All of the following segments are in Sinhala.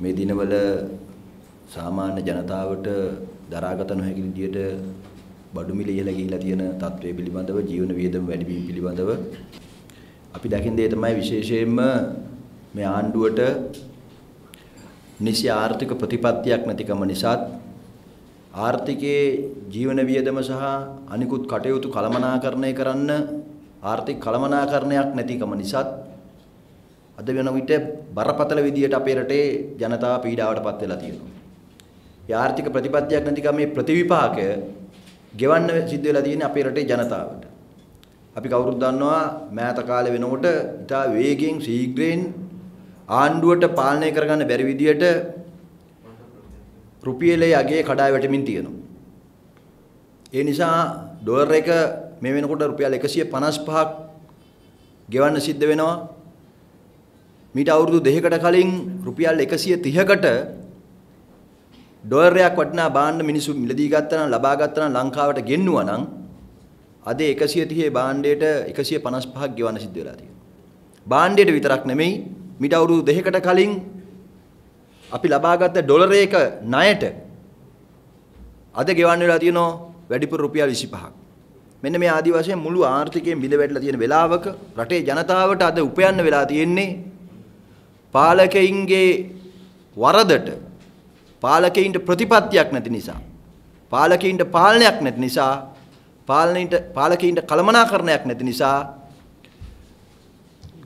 මේ දිනවල සාමාන්‍ය ජනතාවට දරාගත නොහැකි විදියට බඩු මිල ඉහළ ගිහිලා තියෙන තත්ත්වය පිළිබඳව ජීවන වියදම වැඩි වීම පිළිබඳව අපි දකින දේ තමයි විශේෂයෙන්ම මේ ආණ්ඩුවට නිසි ආර්ථික ප්‍රතිපත්තියක් නැතිකම නිසා ආර්ථිකයේ ජීවන වියදම සහ අනිකුත් කටයුතු කළමනාකරණය කරන්න ආර්ථික කළමනාකරණයක් නැතිකම නිසා අද වෙන විට බරපතල විදියට අපේ රටේ ජනතාව පීඩාවටපත් වෙලා තියෙනවා. ඒ ආර්ථික ප්‍රතිපත්තියක් නැතිකම මේ ප්‍රතිවිපාකය ගෙවන්න සිද්ධ වෙලා තියෙන්නේ අපේ රටේ ජනතාවට. අපි කවුරුත් දන්නවා මෑත කාලේ වෙනකොට ඉතා වේගෙන් ශීඝ්‍රයෙන් ආණ්ඩුවට පාලනය කරගන්න බැරි විදියට රුපියලේ අගේ කඩා වැටෙමින් තියෙනවා. ඒ නිසා ඩොලර් එක මේ වෙනකොට රුපියල් 155ක් ගෙවන්න සිද්ධ වෙනවා. මීට අවුරුදු 2කට කලින් රුපියල් 130කට ඩොලරයක් වටිනා භාණ්ඩ මිනිස්සු මිලදී ගත්තා නම් ලබා ගත්තා නම් ලංකාවට ගෙන්නුවා නම් අද 130 භාණ්ඩයට 155ක් ගෙවන්න සිද්ධ වෙලා තියෙනවා. භාණ්ඩයට විතරක් නෙමෙයි මීට අවුරුදු 2කට කලින් අපි ලබාගත්ත ඩොලරයක ණයට අද ගෙවන්න වෙලා තියෙනවා වැඩිපුර රුපියල් 25ක්. මෙන්න මේ ආදි වශයෙන් මුළු ආර්ථිකයෙන් බිඳ වැටලා තියෙන වෙලාවක රටේ ජනතාවට අද උපයන්න වෙලා තියෙන්නේ පාලකයින්ගේ වරදට පාලකයින්ට ප්‍රතිපත්තියක් නැති නිසා පාලකයින්ට පාලනයක් නැති නිසා පාලකයින්ට කළමනාකරණයක් නැති නිසා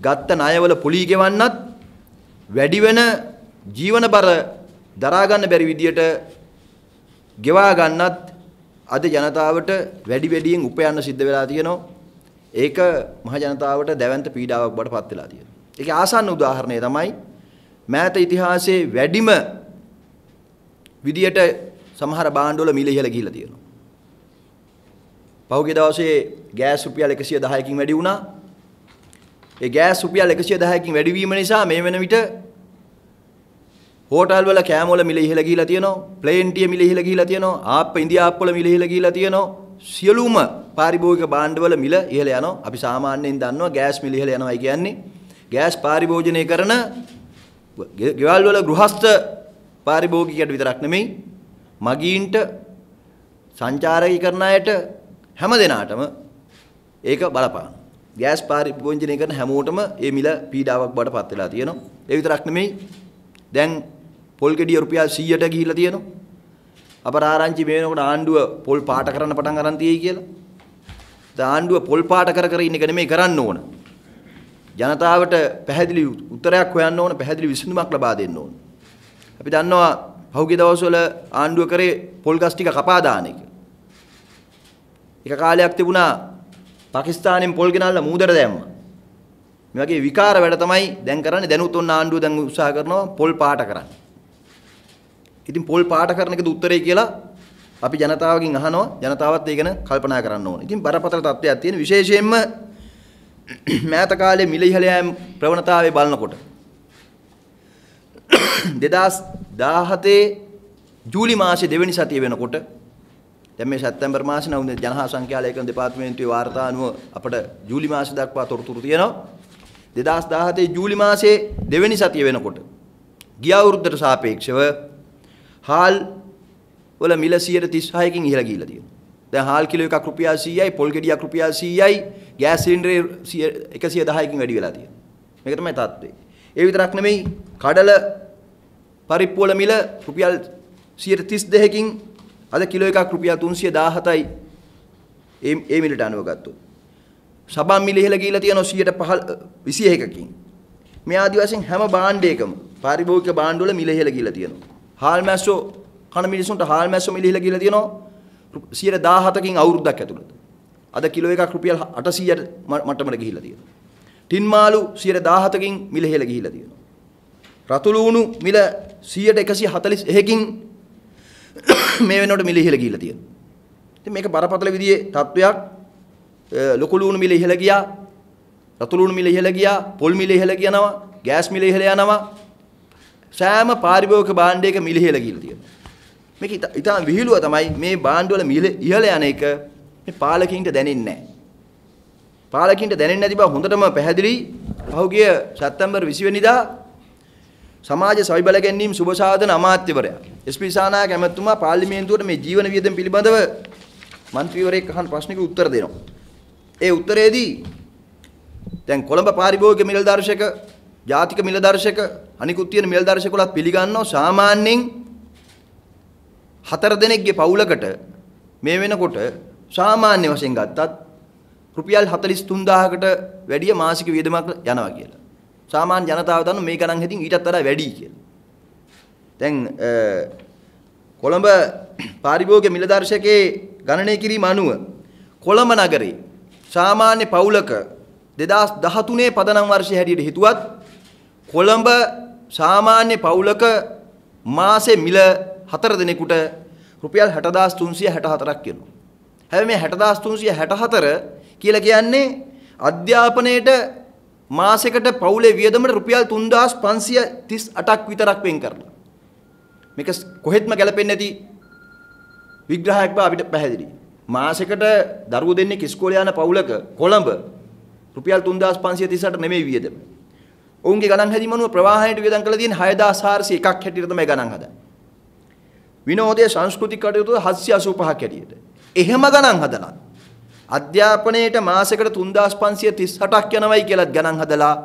ගත්ත ණයවල පොලී ගෙවන්නත් වැඩි වෙන ජීවන බර දරා ගන්න බැරි විදියට ගෙවා ගන්නත් අද ජනතාවට වැඩි වැඩියෙන් උපයන්න සිද්ධ වෙලා තියෙනවා. ඒක මහ ජනතාවට දැවැන්ත පීඩාවක් බවට පත් වෙලා තියෙනවා. ඒකේ ආසන්න උදාහරණය තමයි මෑත ඉතිහාසයේ වැඩිම විදියට සමහර භාණ්ඩවල මිල ඉහළ ගිහිලා තියෙනවා. පහුගිය දවසේ ගෑස් රුපියල් 110කින් වැඩි වුණා. ඒ ගෑස් රුපියල් 110කින් වැඩි වීම නිසා මේ වෙන විට හෝටල් වල කෑම වල මිල ඉහළ ගිහිලා තියෙනවා. ප්ලේන් ටිය මිල ඉහළ ගිහිලා තියෙනවා. ආප්ප ඉන්දියාප්ප වල මිල ඉහළ ගිහිලා තියෙනවා. සියලුම පාරිභෝගික භාණ්ඩ වල මිල ඉහළ යනවා. අපි සාමාන්‍යයෙන් දන්නවා ගෑස් මිල ඉහළ යනවා කියන්නේ ගෑස් පාරිභෝජනය කරන ගෙවල් වල ගෘහස්ත පාරිභෝගිකයට විතරක් නෙමෙයි මගීන්ට සංචාරකීකරණ අයට හැම දෙනාටම ඒක බලපාන. ගෑස් පාරිභෝජනය කරන හැමෝටම මේ මිල පීඩාවක් බවට පත් වෙලා තියෙනවා. ඒ විතරක් නෙමෙයි දැන් පොල් ගෙඩිය රුපියල් 100ට ගිහිල්ලා තියෙනවා. අපර ආරංචි මේ වෙනකොට ආණ්ඩුව පොල් පාට කරන්න පටන් අරන් තියෙයි කියලා. දැන් ආණ්ඩුව පොල් පාට කර ඉන්න එක නෙමෙයි කරන්න ඕන. ජනතාවට පැහැදිලි උත්තරයක් හොයන්න ඕන, පැහැදිලි විසඳුමක් ලබා දෙන්න ඕන. අපි දන්නවා පහුගිය දවස්වල ආණ්ඩුව කරේ පොල් ගස් ටික කපා දාන එක. එක කාලයක් තිබුණා පාකිස්තානෙන් පොල් ගෙනල්ලා මූදට දැම්මා. මේ වගේ විකාර වැඩ තමයි දැන් කරන්නේ. දැනුත් ඔන්න ආණ්ඩුව දැන් උත්සාහ කරනවා පොල් පාට කරන්න. ඉතින් පොල් පාට කරන එකද උත්තරේ කියලා අපි ජනතාවගෙන් අහනවා. ජනතාවත් ඒ ගැන කල්පනා කරන්න ඕනේ. ඉතින් බරපතල තත්ත්වයක් තියෙන විශේෂයෙන්ම මෑත කාලේ මිල ඉහළ යෑම ප්‍රවණතාවය බලනකොට 2017 ජූලි මාසයේ දෙවෙනි සතිය වෙනකොට දැන් මේ සැප්තැම්බර් මාසේ නම් ජනහා සංඛ්‍යා ලේඛන දෙපාර්තමේන්තුවේ වාර්තා අනුව අපට ජූලි මාසෙ දක්වා තොරතුරු තියෙනවා. 2017 ජූලි මාසයේ දෙවෙනි සතිය වෙනකොට ගිය අවුරුද්දට සාපේක්ෂව හාල් වල මිල 136කින් ඉහළ ගිහිලා තියෙනවා. දැන් හාල් කිලෝ එකක් රුපියල් 100යි, පොල් ගෙඩියක් රුපියල් 100යි, ගෑස් සිලින්ඩරේ 110කින් වැඩි වෙලා තියෙනවා. මේක තමයි තත්ත්වය. ඒ විතරක් නෙමෙයි කඩල පරිප්පු වල මිල රුපියල් 132කින් අද කිලෝ එකක් රුපියල් 317යි ඒ මිලට අනුව ගත්තොත්. සබන් මිල ඉහළ ගිහිලා තියෙනවා 121කින්. මේ ආදි වශයෙන් හැම භාණ්ඩයකම පාරිභෝගික භාණ්ඩ වල මිල ඉහළ ගිහිලා තියෙනවා. හාල් මැස්සෝ කන මිනිසුන්ට හාල් මැස්සෝ මිල ඉහළ ගිහිලා තියෙනවා 117කින් අවුරුද්දක් ඇතුළත. අද කිලෝ එකක් රුපියල් 800ට මට්ටමට ගිහිලා තියෙනවා. ටින් මාළු 117කින් මිල ඉහළ ගිහිලා තියෙනවා. රතු ලුණු මිල 141කින් මේ වෙනකොට මිල ඉහළ ගිහිලා තියෙනවා. ඉතින් මේක බරපතල විදිහේ තත්වයක්. ලොකු ලුණු මිල ඉහළ ගියා, රතු ලුණු මිල ඉහළ ගියා, පොල් මිල ඉහළ යනවා, ගෑස් මිල ඉහළ යනවා. සෑම පාරිභෝගික භාණ්ඩයක මිල ඉහළ ගිහිලා තියෙනවා. මේක ඉතාම විහිළුව තමයි මේ භාණ්ඩ වල මිල ඉහළ යන එක මේ පාලකින්ට දැනෙන්නේ නැහැ. පාලකින්ට දැනෙන්නේ නැති බව හොඳටම පැහැදිලි. පහුගිය සැප්තැම්බර් 20 වෙනිදා සමාජ සවිබල ගැනීම සුබ සාධන අමාත්‍යවරයා එස්.පී. සානායක ඇමතුමා පාර්ලිමේන්තුවට මේ ජීවන වියදම පිළිබඳව මන්ත්‍රීවරයෙක් අහන ප්‍රශ්නකට උත්තර දෙනවා. ඒ උත්තරයේදී දැන් කොළඹ පාරිභෝගික මිල දර්ශක, ජාතික මිල දර්ශක, අනිකුත් තියෙන මිල දර්ශක වලත් පිළිගන්නවා සාමාන්‍යයෙන් 4 දෙනෙක්ගේ පවුලකට මේ වෙනකොට සාමාන්‍ය වශයෙන් ගත්තත් රුපියල් 43000කට වැඩිය මාසික වියදමක් යනවා කියලා. සාමාන්‍ය ජනතාව දන්න මේ ගණන් හෙදින් ඊටත් වඩා වැඩි කියලා. දැන් කොළඹ පාරිභෝගික මිල දර්ශකයේ ගණනය කිරීම අනුව කොළඹ නගරේ සාමාන්‍ය පවුලක 2013 පදනම් වර්ෂයේ හැටියට හිතුවත් කොළඹ සාමාන්‍ය පවුලක මාසේ මිල 4 දිනෙකට රුපියල් 60364ක් වෙනවා. හැබැයි මේ 60364 කියලා කියන්නේ අධ්‍යාපනයේට මාසෙකට පවුලේ වියදමට රුපියල් 3538ක් විතරක් වෙන් කරලා. මේක කොහෙත්ම ගැලපෙන්නේ නැති විග්‍රහයක් බව අපිට පැහැදිලි. මාසෙකට දරුවෝ දෙන්නෙක් ඉස්කෝලේ යන පවුලක කොළඹ රුපියල් 3538 නෙමෙයි වියදම. ඔවුන්ගේ ගණන් හැදීම අනුව ප්‍රවාහණයට වියදම් කළ තියෙන 6401ක් හැටියට තමයි ගණන් හදන්නේ. විනෝදයේ සංස්කෘතික කටයුතු 785ක් හැටියට. එහෙම ගණන් හදලා අධ්‍යාපනයේට මාසෙකට 3538ක් යනවයි කියලා ගණන් හදලා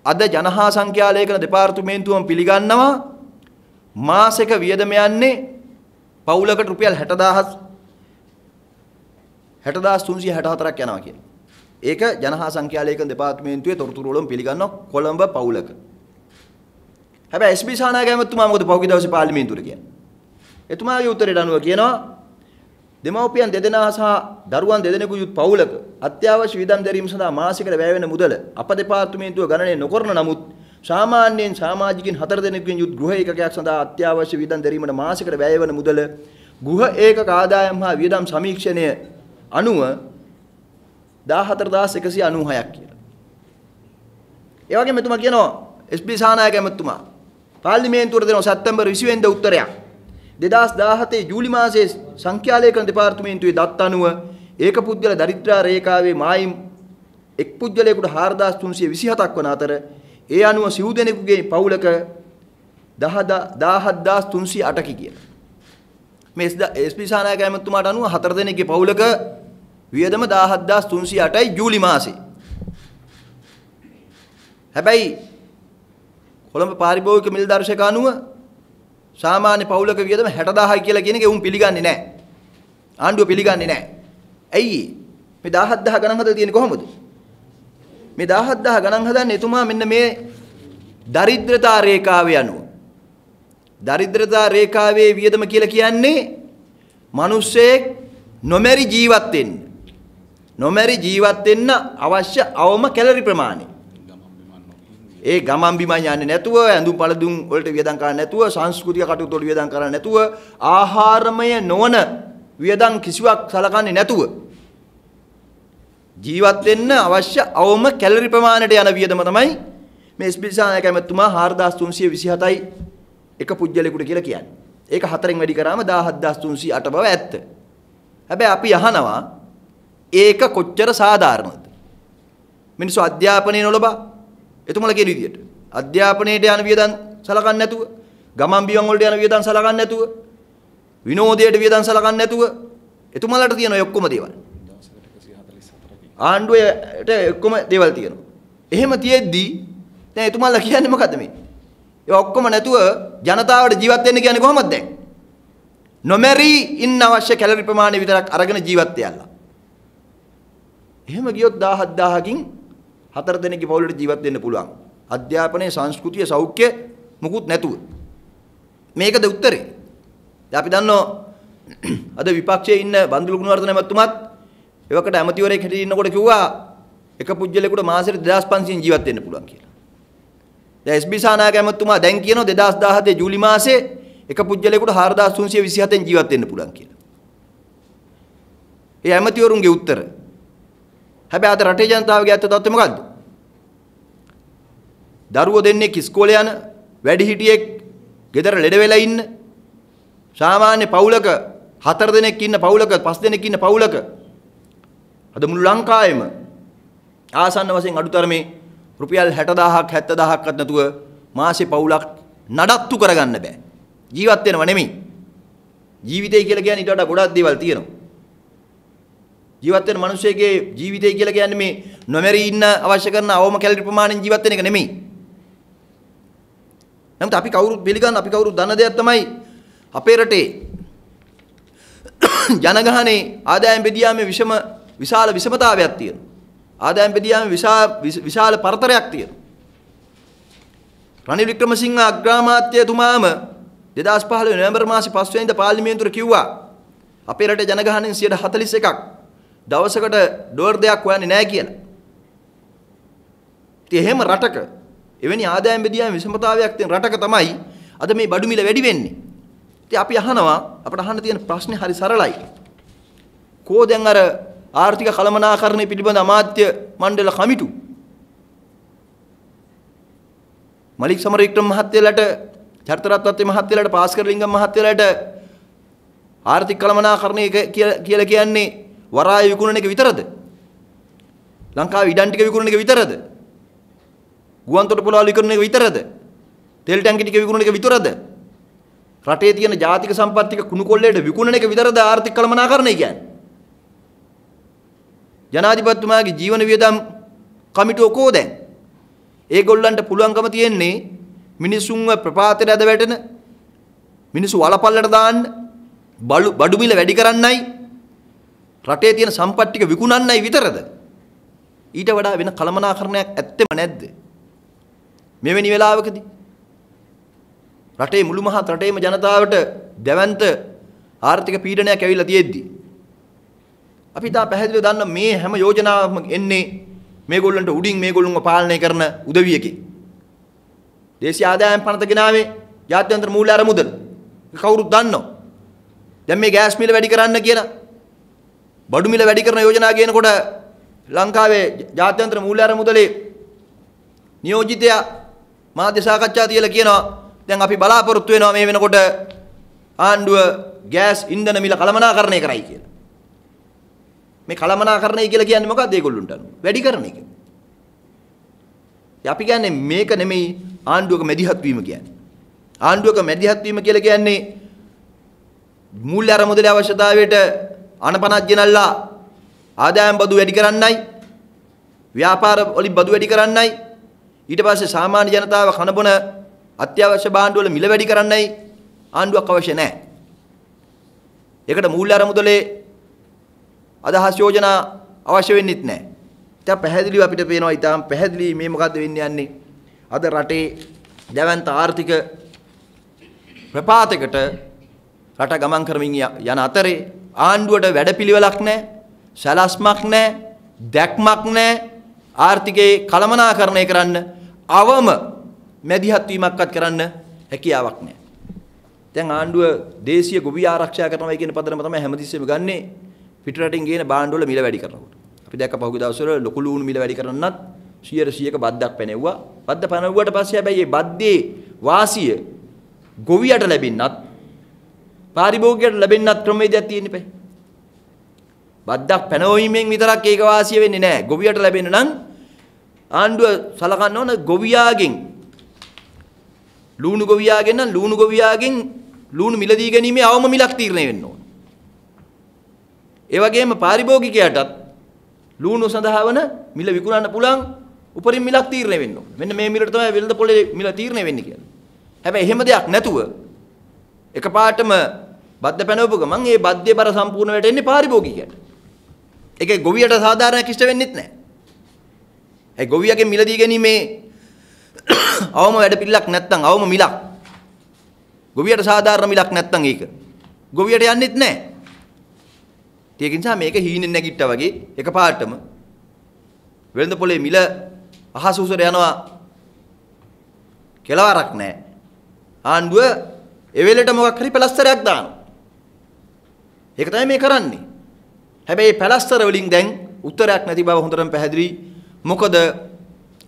අද ජනහා සංඛ්‍යාලේඛන දෙපාර්තමේන්තුවම පිළිගන්නවා මාසික වියදම යන්නේ පවුලකට රුපියල් 60364ක් යනවා කියලා. ඒක ජනහා සංඛ්‍යාලේඛන දෙපාර්තමේන්තුවේ තොරතුරු වලින් පිළිගන්නවා කොළඹ පවුලක. හැබැයි එස්.බී. සානායක ඇමතුමා මොකද පහුගිය දවසේ පාර්ලිමේන්තුවට කියන්නේ? එතුමාගේ උත්තරයට අනුව කියනවා දෙමව්පියන් දෙදෙනා සහ දරුවන් දෙදෙනෙකු යුත් පවුලක අත්‍යවශ්‍ය වියදම් දැරීම සඳහා මාසිකට වැය වෙන මුදල අප දෙපාර්තමේන්තුව ගණනය නොකරන නමුත් සාමාන්‍යයෙන් සමාජිකින් 4 දෙනෙකුගෙන් යුත් ගෘහ ඒකකයක් සඳහා අත්‍යවශ්‍ය වියදම් දැරීමට මාසිකට වැය වෙන මුදල ගෘහ ඒකක ආදායම් හා වියදම් සමීක්ෂණය අනුව 14196ක් කියලා. ඒ වගේම එතුමා කියනවා එස්.බී. සානායක ඇමතුමා පාර්ලිමේන්තුවට දෙන සැප්තැම්බර් 20 වෙනිදා උත්තරයක් 2017 ජූලි මාසයේ සංඛ්‍යාලේඛන දෙපාර්තමේන්තුවේ දත් අනුව ඒක පුද්ගල දරිද්‍රා රේඛාවේ මායිම් එක් පුද්ගලයෙකුට 4327ක් වන අතර ඒ අනුව සිව් දෙනෙකුගේ පවුලක 17308කි කියලා. මේ එස්.පී. සානායක ඇමතුමාට අනුව 4 දෙනෙක්ගේ පවුලක වියදම 17308යි ජූලි මාසේ. හැබැයි කොළඹ පාරිභෝගික මිල දර්ශක අනුව සාමාන්‍ය පවුලක වියදම 60000යි කියලා කියන එක උන් පිළිගන්නේ නැහැ. ආණ්ඩුව පිළිගන්නේ නැහැ. ඇයි මේ 17000 ගණන් හදලා තියෙන්නේ කොහොමද? මේ 17000 ගණන් හදන්නේ එතුමා මෙන්න මේ දරිද්‍රතා රේඛාවේ අනුව. දරිද්‍රතා රේඛාවේ වියදම කියලා කියන්නේ මිනිස්සෙක් නොමැරි ජීවත් වෙන්න. නොමැරි ජීවත් වෙන්න අවශ්‍ය අවම කැලරි ප්‍රමාණය. ඒ ගමන් බිමන් යන්නේ නැතුව, ඇඳුම් පළඳුම් වලට වියදම් කරන්නේ නැතුව, සංස්කෘතික කටයුතු වලට වියදම් කරන්නේ නැතුව, ආහාරමය නොවන වියදම් කිසිවක් සලකන්නේ නැතුව ජීවත් වෙන්න අවශ්‍ය අවම කැලරි ප්‍රමාණයට යන වියදම තමයි මේ එස්.බී. සානායක ඇමතුමා 4327යි එක පුජ්‍යලෙකුට කියලා කියන්නේ. ඒක 4න් වැඩි කරාම 17308 බව ඇත්ත. හැබැයි අපි අහනවා ඒක කොච්චර සාධාරණද? මිනිස්සු අධ්‍යාපනය නොලබා එතුමලා කියන විදියට අධ්‍යාපනයේට යන වියදම් සලකන්නේ නැතුව, ගමන් බිමන් වලට යන වියදම් සලකන්නේ නැතුව, විනෝදයට වියදම් සලකන්නේ නැතුව එතුමලාට තියෙන ඔය ඔක්කොම දේවල්. ආණ්ඩුවට ඔක්කොම දේවල් තියෙනවා. එහෙම තියෙද්දි දැන් එතුමලා කියන්නේ මොකද්ද මේ? ඒ ඔක්කොම නැතුව ජනතාවට ජීවත් වෙන්න කියන්නේ කොහොමද දැන්? නොමැරි ඉන්න අවශ්‍ය කැලරි ප්‍රමාණය විතරක් අරගෙන ජීවත් වෙයලා. එහෙම ගියොත් 17000කින් 4 දෙනෙක්ගේ පවුලට ජීවත් වෙන්න පුළුවන්. අධ්‍යාපනයේ සංස්කෘතිය සෞඛ්‍ය මුකුත් නැතුව. මේකද උත්තරේ. දැන් අපි දන්නවා අද විපක්ෂයේ ඉන්න බන්දුල ගුණවර්ධන මහත්මයාත් එවකට ඇමතිවරයෙක් හිටින්න ඉන්නකොට කිව්වා එක පුජ්‍යලෙකුට මාසෙට 2500න් ජීවත් වෙන්න පුළුවන් කියලා. දැන් එස්.බී. සානායක මහත්මයා දැන් කියනවා 2017 ජූලි මාසේ එක පුජ්‍යලෙකුට 4327න් ජීවත් වෙන්න පුළුවන් කියලා. ඒ ඇමතිවරුන්ගේ උත්තර. හැබැයි අද රටේ ජනතාවගේ අත්ත තත්ත්වය මොකද්ද? දරුවෝ දෙන්නෙක් ඉස්කෝලේ යන, වැඩිහිටියෙක් ගෙදර ලෙඩ වෙලා ඉන්න, සාමාන්‍ය පවුලක 4 දෙනෙක් ඉන්න පවුලක, 5 දෙනෙක් ඉන්න පවුලක අද මුළු ලංකාවෙම ආසන්න වශයෙන් අඩුතරමේ රුපියල් 60000ක් 70000ක්වත් නැතුව මාසේ පවුලක් නඩත්තු කරගන්න බෑ. ජීවත් වෙනව නෙමෙයි. ජීවිතය කියලා කියන්නේ ඊට වඩා ගොඩක් දේවල් තියෙනවා. ජීවත් වෙන මිනිස්සෙගේ ජීවිතය කියලා කියන්නේ මේ නොමැරී ඉන්න අවශ්‍ය කරන අවම කැලරි ප්‍රමාණයෙන් ජීවත් වෙන එක නෙමෙයි. නමුත් අපි කවුරුත් පිළිගන්න අපි කවුරුත් දන්න දෙයක් තමයි අපේ රටේ ජනගහනේ ආදායම් බෙදියාමේ විශාල විෂමතාවයක් තියෙනවා. ආදායම් බෙදියාමේ විශාල පරතරයක් තියෙනවා. රනිල් වික්‍රමසිංහ අග්‍රාමාත්‍යතුමාම 2015 නොවැම්බර් මාසේ 5 වෙනිදා පාර්ලිමේන්තුවේ කිව්වා අපේ රටේ ජනගහනයෙන් 41ක් දවසකට ඩොලර් දෙයක් හොයන්නේ නැහැ කියලා. ඉතින් එහෙම රටක එවැනි ආදායම් බෙදියාමේ විෂමතාවයක් තියෙන රටක තමයි අද මේ බඩු මිල වැඩි වෙන්නේ. ඉතින් අපි අහනවා අපිට අහන්න තියෙන ප්‍රශ්නේ හරි සරලයි. කෝ දැන් අර ආර්ථික කළමනාකරණය පිළිබඳ අමාත්‍ය මණ්ඩල කමිටු මලික් සමරවික්‍රම මහත්තයලාට චරිතරත්වත්ව මහත්තයලාට පාස්කර් ලිංගම් මහත්තයලාට ආර්ථික කළමනාකරණය කියලා කියන්නේ වරාය විකුණන එක විතරද? ලංකාවේ ඉඩම් ටික විකුණන එක විතරද? ගුවන් තොටුපළවල් විකුණන එක විතරද? තෙල් ටැංකි ටික විකුණන එක විතරද? රටේ තියෙන ජාතික සම්පත් ටික කුණු කොල්ලේට විකුණන එක විතරද ආර්ථික කළමනාකරණය කියන්නේ? ජනාධිපතිතුමාගේ ජීවන වියදම් කමිටුව කෝ දැන්? ඒගොල්ලන්ට පුළුවන්කම තියෙන්නේ මිනිසුන්ව ප්‍රපාතයට ඇද වැටෙන මිනිස්සු වලපල්ලට දාන්න බඩු මිල වැඩි කරන්නයි රටේ තියෙන සම්පත් ටික විකුණන්නයි විතරද? ඊට වඩා වෙන කළමනාකරණයක් ඇත්තෙම නැද්ද? මෙවැනි වෙලාවකදී රටේ මුළු මහත් රටේම ජනතාවට දැවැන්ත ආර්ථික පීඩනයක් ඇවිල්ලා තියෙද්දි අපි තා පැහැදිලිව දන්න මේ හැම යෝජනාවක්ම එන්නේ මේගොල්ලන්ට උඩින් මේගොල්ලන්ව පාලනය කරන උදවියකින්. දේශීය ආදායම් පනත ගෙනාවේ ජාත්‍යන්තර මූල්‍ය අරමුදල. කවුරුත් දන්නවා. දැන් මේ ගෑස් මිල වැඩි කරන්න කියලා බඩු මිල වැඩි කරන යෝජනා ගේනකොට ලංකාවේ ජාත්‍යන්තර මූල්‍ය අරමුදලේ නියෝජිතයා මාධ්‍ය සාකච්ඡා තියලා කියනවා දැන් අපි බලාපොරොත්තු වෙනවා මේ වෙනකොට ආණ්ඩුව ගෑස් ඉන්ධන මිල කළමනාකරණය කරයි කියලා. මේ කළමනාකරණය කියලා කියන්නේ මොකක්ද ඒගොල්ලන්ට? වැඩි කරන එක. අපි කියන්නේ මේක නෙමෙයි ආණ්ඩුවක මැදිහත් වීම කියන්නේ. ආණ්ඩුවක මැදිහත් වීම කියලා කියන්නේ මූල්‍ය අරමුදලේ අවශ්‍යතාවයට අනපනක් ගෙනල්ලා ආදායම් බදු වැඩි කරන්නයි, ව්‍යාපාර වලින් බදු වැඩි කරන්නයි, ඊට පස්සේ සාමාන්‍ය ජනතාව කන බොන අත්‍යවශ්‍ය භාණ්ඩ වල මිල වැඩි කරන්නයි ආණ්ඩුවක් අවශ්‍ය නැහැ. ඒකට මූල්‍ය අරමුදලේ අදහස් යෝජනා අවශ්‍ය වෙන්නේත් නැහැ. ඉතින් පැහැදිලිව අපිට පේනවා ඊටාම් පැහැදිලි මේ මොකද්ද වෙන්නේ යන්නේ. අද රටේ දැවැන්ත ආර්ථික ප්‍රපාතයකට රට ගමන් කරමින් යන අතරේ ආණ්ඩුවට වැඩපිළිවෙලක් නැහැ, සැලැස්මක් නැහැ, දැක්මක් නැහැ, ආර්ථිකයේ කළමනාකරණය කරන්න අවම මැදිහත් වීමක්වත් කරන්න හැකියාවක් නැහැ. දැන් ආණ්ඩුව දේශීය ගොවි ආරක්ෂා කරනවා කියන පදනම තමයි හැමතිස්සෙම ගන්නේ පිටරටින් ගේන භාණ්ඩ වල මිල වැඩි කරනකොට. අපි දැක්ක පහුගිය දවස්වල ලොකු ලුණු මිල වැඩි කරනත් 100%ක බද්දක් පැනෙව්වා. බද්ද පැනෙව්වට පස්සේ හැබැයි මේ බද්දේ වාසිය ගොවියට ලැබෙන්නත් පාරිභෝගිකයට ලැබෙන්නත් ක්‍රමවේදයක් තියෙන්න බෑ. බද්දක් පැනවීමෙන් විතරක් ඒක වාසිය වෙන්නේ නැහැ. ගොවියට ලැබෙන්න නම් ආණ්ඩුව සලකන්න ඕන ගොවියාගෙන් ලුණු ගොවියාගෙන් නම් ලුණු ගොවියාගෙන් ලුණු මිලදී ගැනීමේ අවම මිලක් තීරණය වෙන්න ඕන. ඒ වගේම පාරිභෝගිකයාටත් ලුණු සඳහා වන මිල විකුණන්න පුළුවන් උපරිම මිලක් තීරණය වෙන්න ඕන. මෙන්න මේ මිලට තමයි වෙළඳ පොලේ මිල තීරණය වෙන්නේ කියලා. හැබැයි එහෙම දෙයක් නැතුව එකපාරටම බද්ද පැනවපු ගමන් ඒ බද්දේ බර සම්පූර්ණ වැටෙන්නේ පාරිභෝගිකයාට. ඒකේ ගොවියට සාධාරණයක් ඉෂ්ට වෙන්නෙත් නැහැ. ඒ ගොවියගේ මිල දී ගැනීමේ අවම වැඩ පිළිලක් නැත්තම් අවම මිලක් ගොවියට සාධාරණ මිලක් නැත්තම් ඒක ගොවියට යන්නෙත් නැහැ. ඒක නිසා මේක හීනෙන් නැගිට්ටා වගේ එකපාරටම වෙළඳ පොලේ මිල අහස උසට යනවා කෙලවරක් නැහැ. ආණ්ඩුව එවෙලට මොකක් හරි පැලස්තරයක් දානවා. ඒක තමයි මේ කරන්නේ. හැබැයි පැලස්තර වලින් දැන් උත්තරයක් නැති බව හොඳටම පැහැදිලි. මොකද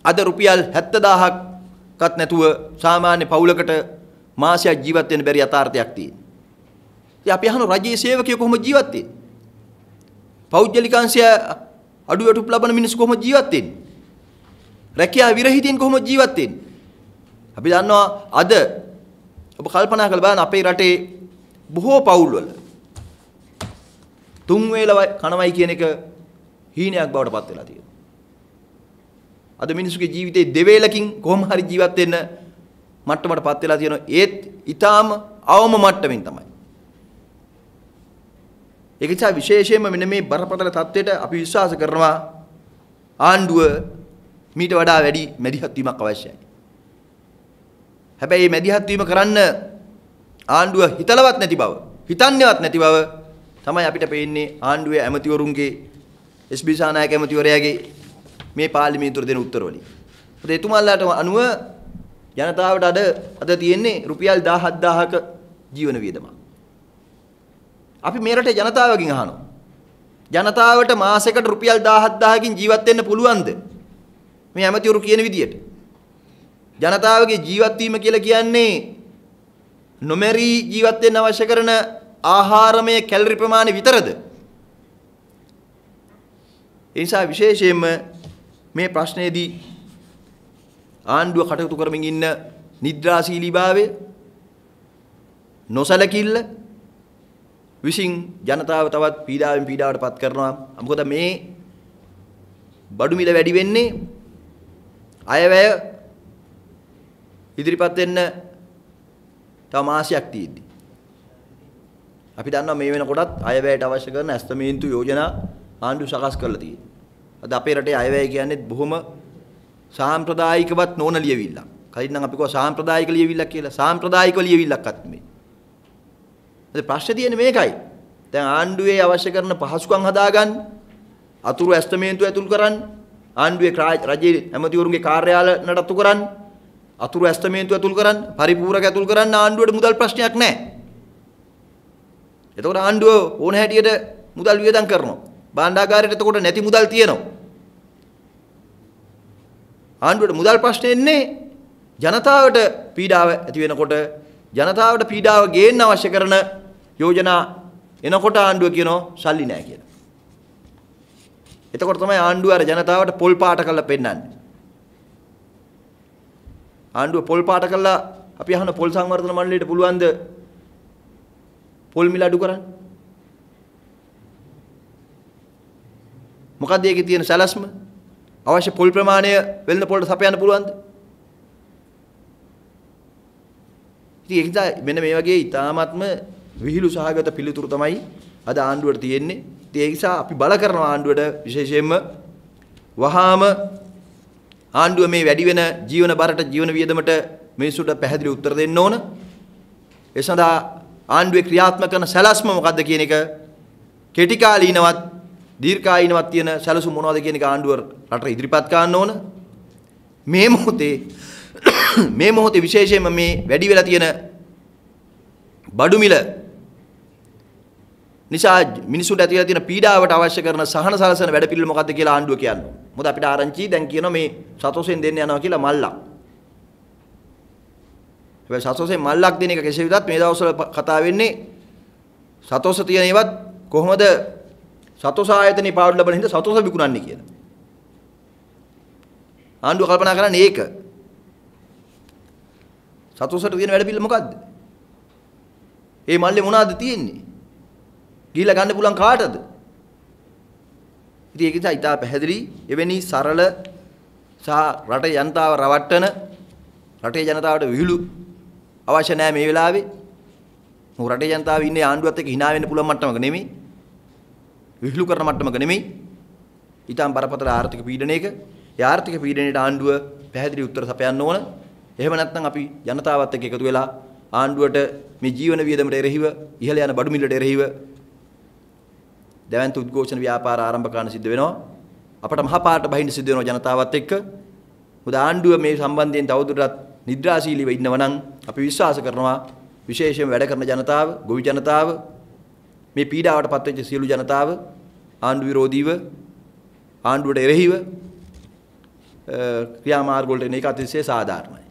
අද රුපියල් 70000ක්වත් නැතුව සාමාන්‍ය පවුලකට මාසයක් ජීවත් වෙන්න බැරි යථාර්ථයක් තියෙනවා. ඉතින් අපි අහන රජයේ සේවකයෝ කොහොමද ජීවත් වෙන්නේ? පෞද්ගලිකාංශය අඩුවටුප් ලබන මිනිස්සු කොහොමද ජීවත් වෙන්නේ? රැකියා විරහිතින් කොහොමද ජීවත් වෙන්නේ? අපි දන්නවා අද ඔබ කල්පනා කරලා බලන්න අපේ රටේ බොහෝ පවුල්වල තුන් වේල කනවයි කියන එක හීනයක් බවට පත් වෙලා තියෙනවා. අද මිනිසුගේ ජීවිතේ දෙවේලකින් කොහොම හරි ජීවත් වෙන්න මට්ටමට පත් වෙලා තියෙනවා. ඒත් ඊටාම අවම මට්ටමින් තමයි. ඒක නිසා විශේෂයෙන්ම මෙන්න මේ බරපතල තත්ත්වයට අපි විශ්වාස කරනවා ආණ්ඩුව මීට වඩා වැඩි මැදිහත් වීමක් අවශ්‍යයි. හැබැයි මේ මැදිහත් වීම කරන්න ආණ්ඩුව හිතලවත් නැති බව, හිතන්නේවත් නැති බව තමයි අපිට පේන්නේ ආණ්ඩුවේ ඇමතිවරුන්ගේ එස්.බී. සානායක ඇමතිවරයාගේ මේ පාර්ලිමේන්තුවට දෙන උත්තරවලින්. ඒත් එතුමාලාට අනුව ජනතාවට අද තියෙන්නේ රුපියල් 17000ක ජීවන වියදමක්. අපි මේ රටේ ජනතාවගෙන් අහනවා. ජනතාවට මාසෙකට රුපියල් 17000කින් ජීවත් වෙන්න පුළුවන්ද? මේ ඇමතිවරු කියන විදියට. ජනතාවගේ ජීවත් වීම කියලා කියන්නේ නොමැරී ජීවත් වෙන්න අවශ්‍ය කරන ආහාරමය කැලරි ප්‍රමාණය විතරද? ඒ නිසා විශේෂයෙන්ම මේ ප්‍රශ්නයේදී ආණ්ඩුව කටයුතු කරමින් ඉන්න නිද්‍රාශීලීභාවය නොසලකිල්ල විසින් ජනතාව තවත් පීඩාවෙන් පීඩාවට පත් කරනවා. මොකද මේ බඩු මිල වැඩි වෙන්නේ අයවැය ඉදිරිපත් වෙන්න තව මාසයක් තියෙද්දි. අපි දන්නවා මේ වෙනකොටත් අයවැයට අවශ්‍ය කරන ඇස්තමේන්තු යෝජනා ආණ්ඩුව සකස් කරලා තියෙනවා. අද අපේ රටේ අයවැය කියන්නේ බොහොම සාම්ප්‍රදායිකවත් නොවන ලියවිල්ලක්. කලින් නම් අපි කිව්වා සාම්ප්‍රදායික ලියවිල්ලක් කියලා. සාම්ප්‍රදායික ලියවිල්ලක්වත් නෙමෙයි. ප්‍රශ්නේ තියෙන්නේ මේකයි. දැන් ආණ්ඩුවේ අවශ්‍ය කරන පහසුකම් හදාගන්න, අතුරු ඇස්තමේන්තු ඇතුල් කරන්න, ආණ්ඩුවේ රජයේ ඇමතිවරුන්ගේ කාර්යාල නඩත්තු කරන්න, අතුරු ඇස්තමේන්තු ඇතුල් කරන්න, පරිපූර්ණක ඇතුල් කරන්න ආණ්ඩුවට මුදල් ප්‍රශ්නයක් නැහැ. එතකොට ආණ්ඩුව ඕන හැටියට මුදල් වියදම් කරනවා. භාණ්ඩාගාරයට එතකොට නැති මුදල් තියෙනවා. ආණ්ඩුවට මුදල් ප්‍රශ්නේ එන්නේ ජනතාවට පීඩාව ඇති වෙනකොට, ජනතාවට පීඩාව ගේන්න අවශ්‍ය කරන යෝජනා එනකොට ආණ්ඩුව කියනවා සල්ලි නැහැ කියලා. එතකොට තමයි ආණ්ඩුව අර ජනතාවට පොල් පාට කරලා පෙන්නන්නේ. ආණ්ඩුව පොල් පාට කරලා අපි අහන පොල් සංවර්ධන මණ්ඩලයට පුළුවන්ද පොල් මිල අඩු කරන්න? මොකක්ද ඒකේ තියෙන සැලැස්ම? අවශ්‍ය පොල් ප්‍රමාණය වෙළඳ පොළට සපයන්න පුළුවන්ද? ඉතින් ඒක නිසා මෙන්න මේ වගේ ඊ타ත්ම විහිළු සහගත පිළිතුරු තමයි අද ආණ්ඩුවට තියෙන්නේ. ඉතින් ඒ නිසා අපි බල කරනවා ආණ්ඩුවට විශේෂයෙන්ම වහාම ආණ්ඩුව මේ වැඩි වෙන ජීවන බරට, ජීවන වියදමට මිනිසුන්ට පැහැදිලි උත්තර දෙන්න ඕන. ඒ සඳහා ආණ්ඩුවේ ක්‍රියාත්මක කරන සැලැස්ම මොකද්ද කියන එක, කෙටි කාලීනවත් දීර්ඝායීනවත් තියෙන සැලසුම් මොනවද කියන එක ආණ්ඩුව රටට ඉදිරිපත් කරන්න ඕන. මේ මොහොතේ විශේෂයෙන්ම මේ වැඩි වෙලා තියෙන බඩු මිල නිසා මිනිසුන්ට ඇතිලා තියෙන පීඩාවට අවශ්‍ය කරන සහන සලසන වැඩපිළිවෙල මොකද්ද කියලා ආණ්ඩුව කියන්නේ. මොකද අපිට ආරංචි දැන් කියනවා මේ සතොසෙන් දෙන්න යනවා කියලා මල්ලක්. හැබැයි සතොසෙන් මල්ලක් දෙන එක කෙසේ වෙතත් මේ දවස්වල කතා වෙන්නේ සතොස තියෙන ඒවත් කොහොමද සතොස ආයතනේ පාඩු ලබන හින්දා සතොස විකුණන්නේ කියලා. ආණ්ඩුව කල්පනා කරන්නේ ඒක. සතොසට තියෙන වැඩපිළිවෙල මොකද්ද? මේ මල්ලේ මොනවද තියෙන්නේ? ගිහිල්ලා ගන්න පුළුවන් කාටද? ඉතින් ඒක නිසා ඉතා පැහැදිලි එවැනි සරල සහ රටේ ජනතාව රවට්ටන, රටේ ජනතාවට විහිළු අවශ්‍ය නැහැ මේ වෙලාවේ. මොකද රටේ ජනතාව ඉන්නේ ආණ්ඩුවත් එක්ක hina වෙන්න පුළුවන් මට්ටමක නෙමෙයි. විහිළු කරන මට්ටමක නෙමෙයි. ඊටම බරපතල ආර්ථික පීඩනයක. ඒ ආර්ථික පීඩනයට ආණ්ඩුව පැහැදිලි උත්තර සපයන්න ඕන. එහෙම නැත්නම් අපි ජනතාවත් එක්ක එකතු වෙලා ආණ්ඩුවට මේ ජීවන වියදමට එරෙහිව, ඉහළ යන බඩු මිලට එරෙහිව දැවැන්ත උද්ඝෝෂණ ව්‍යාපාර ආරම්භ කරන්න සිද්ධ වෙනවා. අපට මහපාරට බහින්න සිද්ධ වෙනවා ජනතාවත් එක්ක. මොකද ආණ්ඩුව මේ සම්බන්ධයෙන් තවදුරටත් නිද්‍රාශීලීව ඉන්නව නම් අපි විශ්වාස කරනවා විශේෂයෙන් වැඩ කරන ජනතාව, ගොවි ජනතාව, මේ පීඩාවට පත්වෙච්ච සියලු ජනතාව ආණ්ඩු විරෝධීව, ආණ්ඩුවට එරෙහිව ක්‍රියාමාර්ග වලට එන එක අතිශය සාධාරණයි.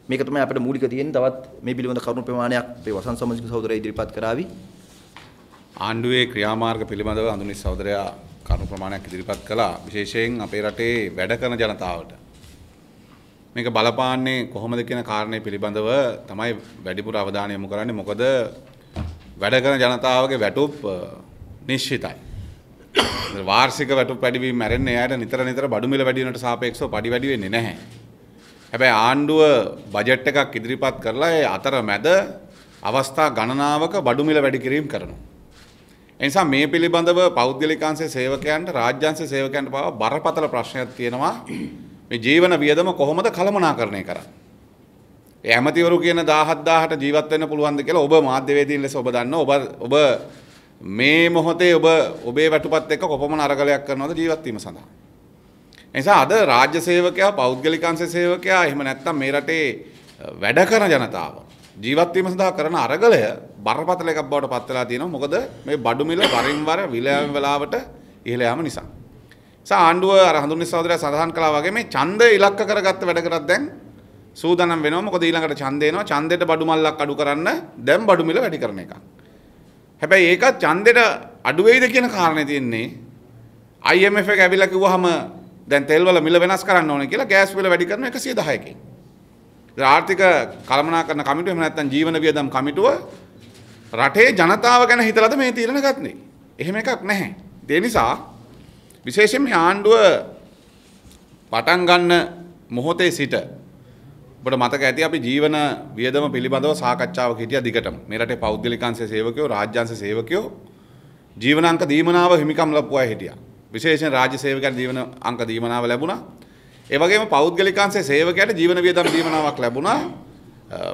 මේක තමයි අපිට මූලික තියෙන තවත් මේ පිළිබඳ කරුණු ප්‍රමාණයක් අපේ වසන්ත සමාජික සහෝදරයා ඉදිරිපත් කරાવી. ආණ්ඩුවේ ක්‍රියාමාර්ග පිළිබඳව අඳුනිස් සහෝදරයා කරුණු ප්‍රමාණයක් ඉදිරිපත් කළා. විශේෂයෙන් අපේ රටේ වැඩ කරන ජනතාවට මේක බලපාන්නේ කොහොමද කියන කාරණේ පිළිබඳව තමයි වැඩිපුර අවධානය යොමු කරන්නේ. මොකද වැඩ කරන ජනතාවගේ වැටුප් නිශ්චිතයි. වාර්ෂික වැටුප් වැඩිවීම මැරෙන්නේ එයාට නිතර බඩු මිල වැඩි වෙනට සාපේක්ෂව පඩි වැඩි වෙන්නේ නැහැ. හැබැයි ආණ්ඩුව බජට් එකක් ඉදිරිපත් කරලා ඒ අතරමැද අවස්ථා ගණනාවක බඩු මිල වැඩි කිරීම කරනවා. ඒ නිසා මේ පිළිබඳව පෞද්ගලිකාංශයේ සේවකයන්ට රාජ්‍යාංශයේ සේවකයන්ට පවා බරපතල ප්‍රශ්නයක් තියෙනවා. මේ ජීවන වියදම කොහොමද කළමනාකරණය කරන්නේ? ඒ ඇමතිවරු කියන 17000ට ජීවත් වෙන්න පුළුවන්ද කියලා ඔබ මාධ්‍යවේදීන් ලෙස ඔබ දන්නවා. ඔබ මේ මොහොතේ ඔබේ වැටුපත් එක්ක කොපමණ අරගලයක් කරනවද ජීවත් වීම සඳහා? ඒ නිසා අද රාජ්‍ය සේවකයා පෞද්ගලිකාංශ සේවකයා එහෙම නැත්නම් මේ රටේ වැඩ කරන ජනතාව ජීවත් වීම සඳහා කරන අරගලය බරපතල එකක් බවට පත් වෙලා තියෙනවා. මොකද මේ බඩු මිල වරින් වර විලෑම වෙලාවට ඉහළ යාම නිසා. ආණ්ඩුව අර හඳුන්වන සහෝදරයා සඳහන් කළා වගේ මේ ඡන්දය ඉලක්ක කරගත්ත වැඩ කරත් දැන් සූදානම් වෙනවා. මොකද ඊළඟට ඡන්දය එනවා. ඡන්දෙට බඩු මල්ලක් අඩු කරන්න දැන් බඩු මිල වැඩි කරන එක. හැබැයි ඒකත් ඡන්දෙට අඩු වෙයිද කියන කාරණේ තියෙන්නේ IMF එක ඇවිල්ලා කිව්වහම දැන් තෙල් වල මිල වෙනස් කරන්න ඕනේ කියලා ගෑස් මිල වැඩි කරන 110කින්. ආර්ථික කළමනාකරණ කමිටුව එහෙම නැත්නම් ජීවන වියදම් කමිටුව රටේ ජනතාව ගැන හිතලාද මේ තීරණ ගත්තේ? එහෙම එකක් නැහැ. ඒ නිසා විශේෂයෙන් මේ ආණ්ඩුව පටන් ගන්න මොහොතේ සිට ඔබට මතක ඇති අපි ජීවන වියදම පිළිබඳව සාකච්ඡාවක් හිටියා දිගටම. මේ රටේ පෞද්ගලිකාංශ සේවකයෝ රාජ්‍යාංශ සේවකයෝ ජීවනාංක දීමනාව හිමිකම් ලැබුවා හිටියා. විශේෂයෙන් රාජ්‍ය සේවකයන්ට ජීවන අංක දීමනාව ලැබුණා. ඒ වගේම පෞද්ගලිකාංශ සේවකයන්ට ජීවන වියදම් දීමනාවක් ලැබුණා.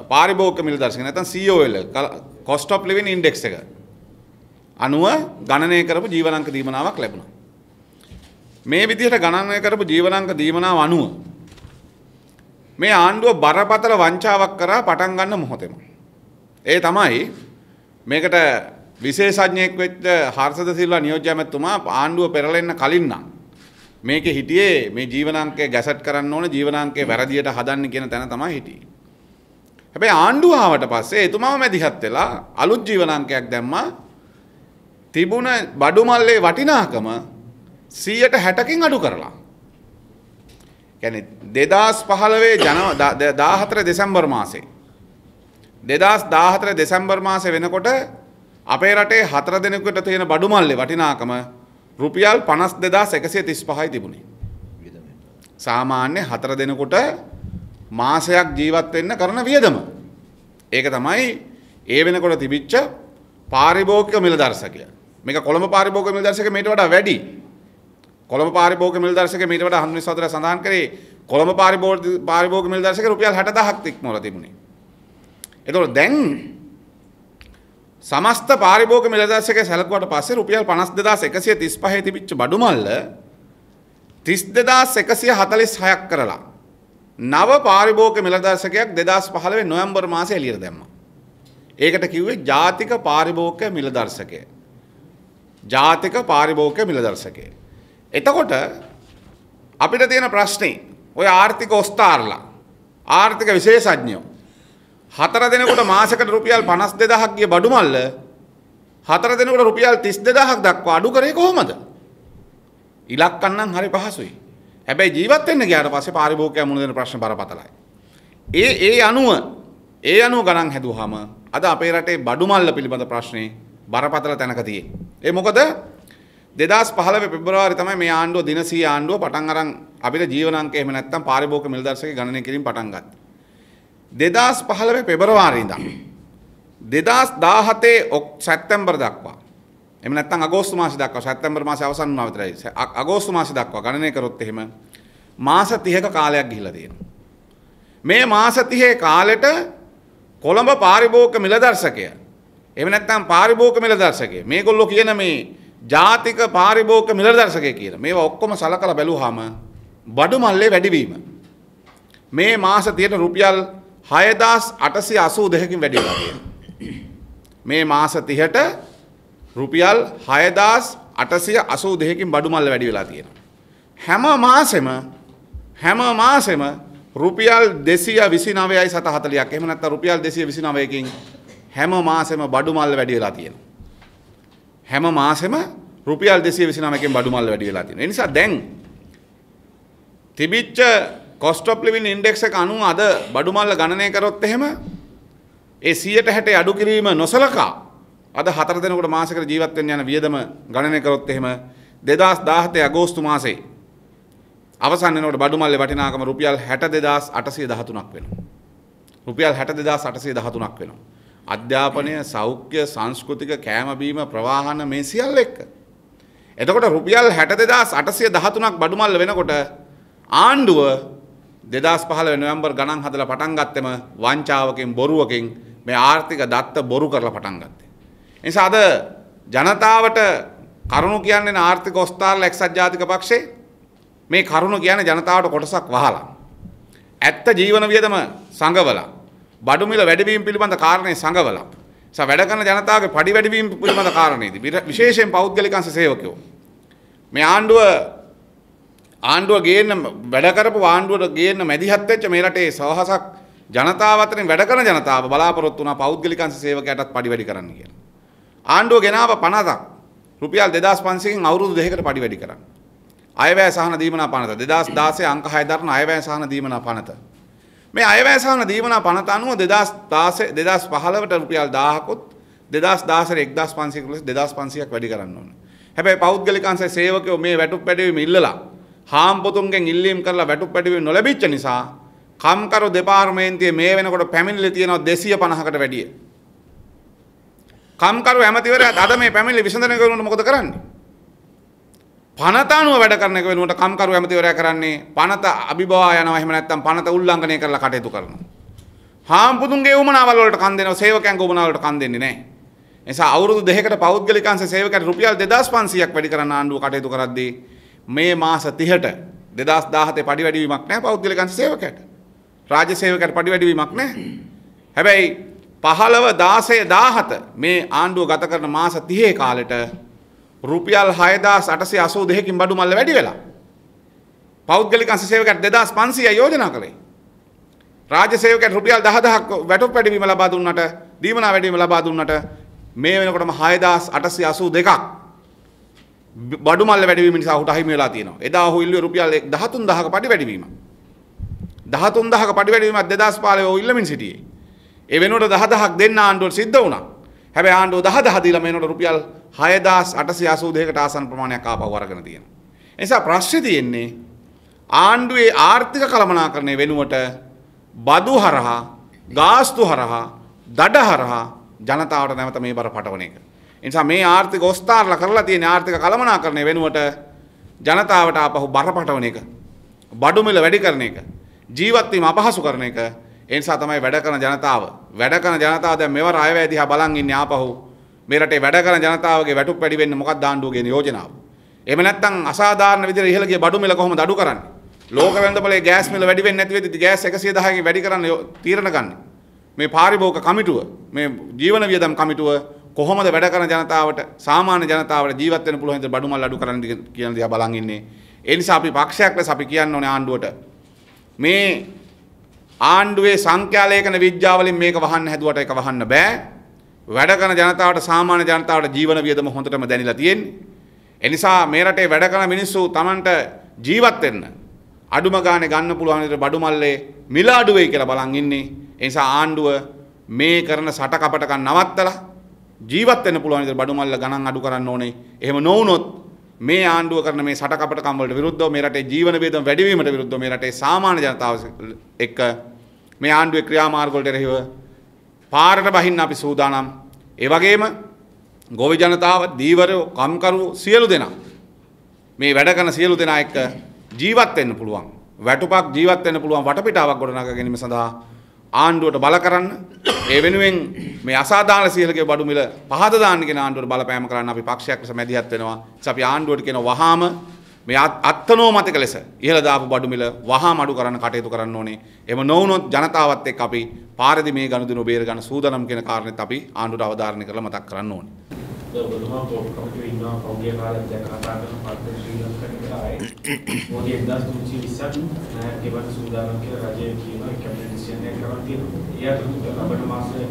පාරිභෝගික මිල දර්ශක නැත්නම් COL cost of living index එක අනුව ගණනය කරපු ජීවනාංක දීමනාවක් ලැබුණා. මේ විදිහට ගණනය කරපු ජීවනාංක දීමනාව අනුව මේ ආණ්ඩුව බරපතල වංචාවක් කරා පටන් ගන්න මොහොතේම. ඒ තමයි මේකට විශේෂඥයෙක් වෙච්ච හර්ෂද සිල්වා නියෝජ්‍ය ඇමතුමා ආණ්ඩුව පෙරලෙන්න කලින් නම් මේකේ හිටියේ මේ ජීවනාංකය ගැසට් කරන්න ඕන ජීවනාංකය වැරදියට හදන්න කියන තැන තමයි හිටියේ. හැබැයි ආණ්ඩුව ආවට පස්සේ එතුමාම මැදිහත් වෙලා අලුත් ජීවනාංකයක් දැම්මා. තිබුණ බඩු මල්ලේ වටිනාකම 160කින් අඩු කරලා. කියන්නේ 2015 දෙසැම්බර් මාසේ 2014 දෙසැම්බර් මාසේ වෙනකොට අපේ රටේ 4 දෙනෙකුට තියෙන බඩු මල්ලේ වටිනාකම රුපියල් 52135යි තිබුණේ. සාමාන්‍ය 4 දෙනෙකුට මාසයක් ජීවත් වෙන්න කරන වියදම. ඒක තමයි ඒ වෙනකොට තිබිච්ච පාරිභෝගික මිල දර්ශකය. මේක කොළඹ පාරිභෝගික මිල දර්ශකය මේට වඩා වැඩි. කොළඹ පාරිභෝගික මිල දර්ශකය මීට වඩා හඳුන්වන සහෝදරයා සඳහන් කරේ කොළඹ පාරිභෝගික මිල දර්ශකය රුපියල් 60000ක් ඉක්මවලා තිබුණේ. ඒතකොට දැන් සමස්ත පාරිභෝගික මිල දර්ශකය සැලකුවාට පස්සේ රුපියල් 52135 තිබිච්ච බඩු මල්ල 32146ක් කරලා නව පාරිභෝගික මිල දර්ශකයක් 2015 නොවැම්බර් මාසයේ එළියට දැම්මා. ඒකට කිව්වේ ජාතික පාරිභෝගික මිල දර්ශකය. ජාතික පාරිභෝගික මිල දර්ශකය. එතකොට අපිට තියෙන ප්‍රශ්නේ ඔය ආර්ථික ඔස්තාරලා ආර්ථික විශේෂඥයෝ 4 දෙනෙකුට මාසෙකට රුපියල් 52000ක් ගිය බඩු මල්ල 4 දෙනෙකුට රුපියල් 32000ක් දක්වා අඩු කරේ කොහොමද? ඉලක්කම් නම් හරි පහසුයි. හැබැයි ජීවත් වෙන්න ගියාට පස්සේ පාරිභෝගිකයා මුණ දෙන ප්‍රශ්න බරපතලයි. ඒ අනුව ගණන් හැදුවාම අද අපේ රටේ බඩු මල්ල පිළිබඳ ප්‍රශ්නේ බරපතල තැනක තියෙන්නේ. ඒ මොකද 2015 පෙබරවාරි තමයි මේ ආණ්ඩුව දින 100 ආණ්ඩුව පටන් අරන් අපිට ජීවනාංක එහෙම නැත්නම් පාරිභෝගික මිල දර්ශකය ගණනය කිරීම පටන් ගත්තා. 2015 පෙබරවාරි ඉඳන් 2017 සැප්තැම්බර් දක්වා එහෙම නැත්නම් අගෝස්තු මාසෙ දක්වා සැප්තැම්බර් මාසෙ අවසන් වුණා විතරයි. අගෝස්තු මාසෙ දක්වා ගණනය කරොත් එහෙම මාස 30ක කාලයක් ගිහිලා තියෙනවා. මේ මාස 30 කාලෙට කොළඹ පාරිභෝගික මිල දර්ශකය එහෙම නැත්නම් පාරිභෝගික මිල දර්ශකය මේගොල්ලෝ කියන මේ ජාතික පාරිභෝගික මිල දර්ශකය කියන මේවා ඔක්කොම සලකලා බැලුවාම බඩු මල්ලේ වැඩිවීම මේ මාස 30ට රුපියල් 6882කින් වැඩි වෙලා තියෙනවා. මේ මාස 30ට රුපියල් 6882කින් බඩු මල්ල වැඩි වෙලා තියෙනවා. හැම මාසෙම රුපියල් 229යි 740ක් එහෙම නැත්නම් රුපියල් 229කින් හැම මාසෙම බඩු මල්ල වැඩි වෙලා තියෙනවා. හැම මාසෙම රුපියල් 229කින් බඩු මල්ල වැඩි වෙලා තියෙනවා. ඒ නිසා දැන් තිබිච්ච cost of living index එක අනුව අද බඩු මල්ල ගණනය කරොත් එහෙම ඒ 160 අඩු කිරීම නොසලකා අද 4 දිනකට මාසයකට ජීවත් වෙන්න යන වියදම ගණනය කරොත් එහෙම 2017 අගෝස්තු මාසයේ අවසන් වෙනකොට බඩු මල්ලේ වටිනාකම රුපියල් 62813ක් වෙනවා. රුපියල් 62813ක් වෙනවා. අධ්‍යාපනය, සෞඛ්‍ය, සංස්කෘතික, කෑම බීම, ප්‍රවාහන මේ සියල්ල එක්ක. එතකොට රුපියල් 62813ක් බඩු මල්ල වෙනකොට ආණ්ඩුව 2015 නොවැම්බර් ගණන් හදලා පටන් ගත්තෙම වංචාවකින් බොරුවකින් මේ ආර්ථික දත්ත බොරු කරලා පටන් ගත්තේ. ඒ නිසා අද ජනතාවට කරුණු කියන්නේ ආර්ථික ඔස්තාරලා එක්සත් ජාතික පක්ෂේ මේ කරුණු කියන්නේ ජනතාවට කොටසක් වහලා. ඇත්ත ජීවන වියදම සංගවලා. බඩු මිල වැඩිවීම පිළිබඳ කාරණේ සංගවලා. නිසා වැඩ කරන ජනතාවගේ පඩි වැඩිවීම පිළිබඳ කාරණේදී විශේෂයෙන් පෞද්ගලික අංශ සේවකයෝ මේ ආණ්ඩුව ගේන්න වැඩ කරපු ආණ්ඩුවට ගේන්න මැදිහත් වෙච්ච මේ රටේ සවහසක් ජනතාව අතරින් වැඩ කරන ජනතාව බලාපොරොත්තු වුණා පෞද්ගලික අංශ සේවකයටත් පඩි වැඩි කරන්න කියලා. ආණ්ඩුව ගෙනාව 50ක් රුපියල් 2500කින් අවුරුදු 2කට පඩි වැඩි කරන්න. අයවැය සහන දීමනා පනත 2016 අංක 6 දරන අයවැය සහන දීමනා පනත. මේ අයවැය සහන දීමනා පනත අනුව 2015ට රුපියල් 1000කුත් 2016 1500 2500ක් වැඩි කරන්න ඕනේ. හැබැයි පෞද්ගලික අංශ සේවකයෝ මේ වැටුප් වැඩිවීම ඉල්ලලා හාම්පොතුන්ගෙන් ඉල්ලීම් කරලා වැටුප් වැඩිවීම නොලැබිච්ච නිසා කම්කරු දෙපාර්තමේන්තුවේ මේ වෙනකොට පැමිණිලි තියෙනවා 250කට වැඩිය. කම්කරු ඇමතිවරයාත් අද මේ පැමිණිලි විසඳන කෙරුණොත් මොකද කරන්නේ? පනත අනුව වැඩ කරන එක වෙනුවට කම්කරු ඇමතිවරයා කරන්නේ පනත අභිබවා යනවා එහෙම නැත්නම් පනත උල්ලංඝනය කරලා කටයුතු කරනවා. හාම්පොතුන්ගේ උමනාවල් වලට කන් දෙනවා සේවකයන්ගේ උමනාවල් වලට කන් දෙන්නේ නැහැ. ඒ නිසා අවුරුදු 2කට පෞද්ගලික අංශ සේවකයන්ට රුපියල් 2500ක් වැඩි කරන්න ආණ්ඩුව කටයුතු කරද්දී මේ මාස 30ට 2017 පඩි වැඩිවීමක් නැහැ පෞද්ගලික අංශ සේවකයට. රාජ්‍ය සේවකයට පඩි වැඩිවීමක් නැහැ. හැබැයි 15 16 17 මේ ආණ්ඩුව ගත කරන මාස 30 කාලෙට රුපියල් 6882කින් බඩු මල්ල වැඩි වෙලා. පෞද්ගලික අංශ සේවකයට 2500 යෝජනා කළේ. රාජ්‍ය සේවකයට රුපියල් 10000ක් වැටුප් වැඩිවීම ලබා දුන්නට, දීමනා වැඩිවීම ලබා දුන්නට මේ වෙනකොටම 6882ක් බඩු මල්ල වැඩිවීම නිසා ඔහුට අහිමි වෙලා තියෙනවා. එදා ඔහු ඉල්ලුවේ රුපියල් 13000ක පඩි වැඩිවීම. 13000ක පඩි වැඩිවීමක් 2015 ඔහු ඉල්ලමින් සිටියේ. ඒ වෙනුවට 10000ක් දෙන්න ආණ්ඩුවට සිද්ධ වුණා. හැබැයි ආණ්ඩුව 10000 දීලා මේනොට රුපියල් 6882කට ආසන්න ප්‍රමාණයක් ආපහු අරගෙන තියෙනවා. ඒ නිසා ප්‍රශ්නේ තියෙන්නේ ආණ්ඩුවේ ආර්ථික කළමනාකරණය වෙනුවට බදු හරහා, ගාස්තු හරහා, දඩ හරහා ජනතාවට නැවත මේ බර පටවන එක. ඒ නිසා මේ ආර්ථික ඔස්තාරලා කරලා තියෙන ආර්ථික කළමනාකරණය වෙනුවට ජනතාවට ආපහු බර පටවන එක, බඩු මිල වැඩි කරන එක, ජීවත් වීම අපහසු කරන එක. ඒ නිසා තමයි වැඩ කරන ජනතාව දැන් මෙවර අයවැය දිහා බලන් ඉන්නේ ආපහු මේ රටේ වැඩ කරන ජනතාවගේ වැටුප් වැඩි වෙන්නේ මොකක්ද ආණ්ඩුවගේ යෝජනාව. එහෙම නැත්නම් අසාධාරණ විදිහට ඉහළ ගිය බඩු මිල කොහොමද අඩු කරන්නේ? ලෝක වෙළඳපොලේ ගෑස් මිල වැඩි වෙන්නේ නැති වෙද්දි ගෑස් 110කින් වැඩි කරන්න තීරණ ගන්න. මේ පාරිභෝගික කමිටුව, මේ ජීවන වියදම් කමිටුව කොහොමද වැඩ කරන ජනතාවට, සාමාන්‍ය ජනතාවට ජීවත් වෙන්න පුළුවන් විදිහට බඩු මල් අඩු කරන්න කියන දිහා බලන් ඉන්නේ. ඒ නිසා අපි පක්ෂයක් ලෙස අපි කියන්න ඕනේ ආණ්ඩුවට මේ ආණ්ඩුවේ සංඛ්‍යා ලේඛන විද්‍යාවලින් මේක වහන්න හැදුවට ඒක වහන්න බෑ. වැඩ කරන ජනතාවට, සාමාන්‍ය ජනතාවට ජීවන වියදම හොඳටම දැනিলা තියෙන්නේ. ඒ නිසා මේ රටේ වැඩ කරන මිනිස්සු Tamanට ජීවත් වෙන්න අඩුම ගානේ ගන්න පුළුවන් විදිහට බඩු මල්ලේ මිල අඩු වෙයි කියලා බලන් ඉන්නේ. ඒ නිසා ආණ්ඩුව මේ කරන සට කපටකම් නවත්තලා ජීවත් වෙන්න පුළුවන් විදිහට බඩු මල්ල ගණන් අඩු කරන්න ඕනේ. එහෙම නොවුනොත් මේ ආණ්ඩුව කරන මේ සට කපටකම් වලට විරුද්ධව, මේ රටේ ජීවන වියදම වැඩිවීමට විරුද්ධව, මේ රටේ සාමාන්‍ය ජනතාව එක්ක මේ ආණ්ඩුවේ ක්‍රියාමාර්ග වලට එරෙහිව පාරට බහින්න අපි සූදානම්. ඒ වගේම ගොවි ජනතාව, දීවරයෝ, කම්කරු සියලු දෙනා මේ වැඩ කරන සියලු දෙනා එක්ක ජීවත් වෙන්න පුළුවන්, වැටුපක් ජීවත් වෙන්න පුළුවන් වටපිටාවක් ගොඩනගා ගැනීම සඳහා ආණ්ඩුවට බල කරන්න. ඒ වෙනුවෙන් මේ අසාධාරණ සියලුගේ බඩු මිල පහත දාන්න කියන ආණ්ඩුවට බලපෑම කරන්න අපි පක්ෂයක් ලෙස මැදිහත් වෙනවා. අපි ආණ්ඩුවට කියන වහාම මේ අත්නෝමතික ලෙස ඉහළ දාපු බඩු මිල වහාම අඩු කරන්න කටයුතු කරන්න ඕනේ. එහෙම නොවුනොත් ජනතාවත් එක්ක අපි පාරදී මේ ගනුදෙනු බේර ගන්න සූදානම් කියන කාරණේත් අපි ආණ්ඩුවට අවධාරණය කරලා මතක් කරන්න ඕනේ. ඔබතුමා පොඩ්කාස්ට් ඉන්නවා පෞද්ගලික කාලයක් දැන් කතා කරන පාර්ශ්ව ශ්‍රී ලංකාවේ ආයේ මොකද 1920 ගෙවන සූදානම් කියලා රජය කියනවා කැබිනට් ඩිසිෂන් එකක් කරන් තියෙනවා. ඒ අතරතුර ලබන මාසයේ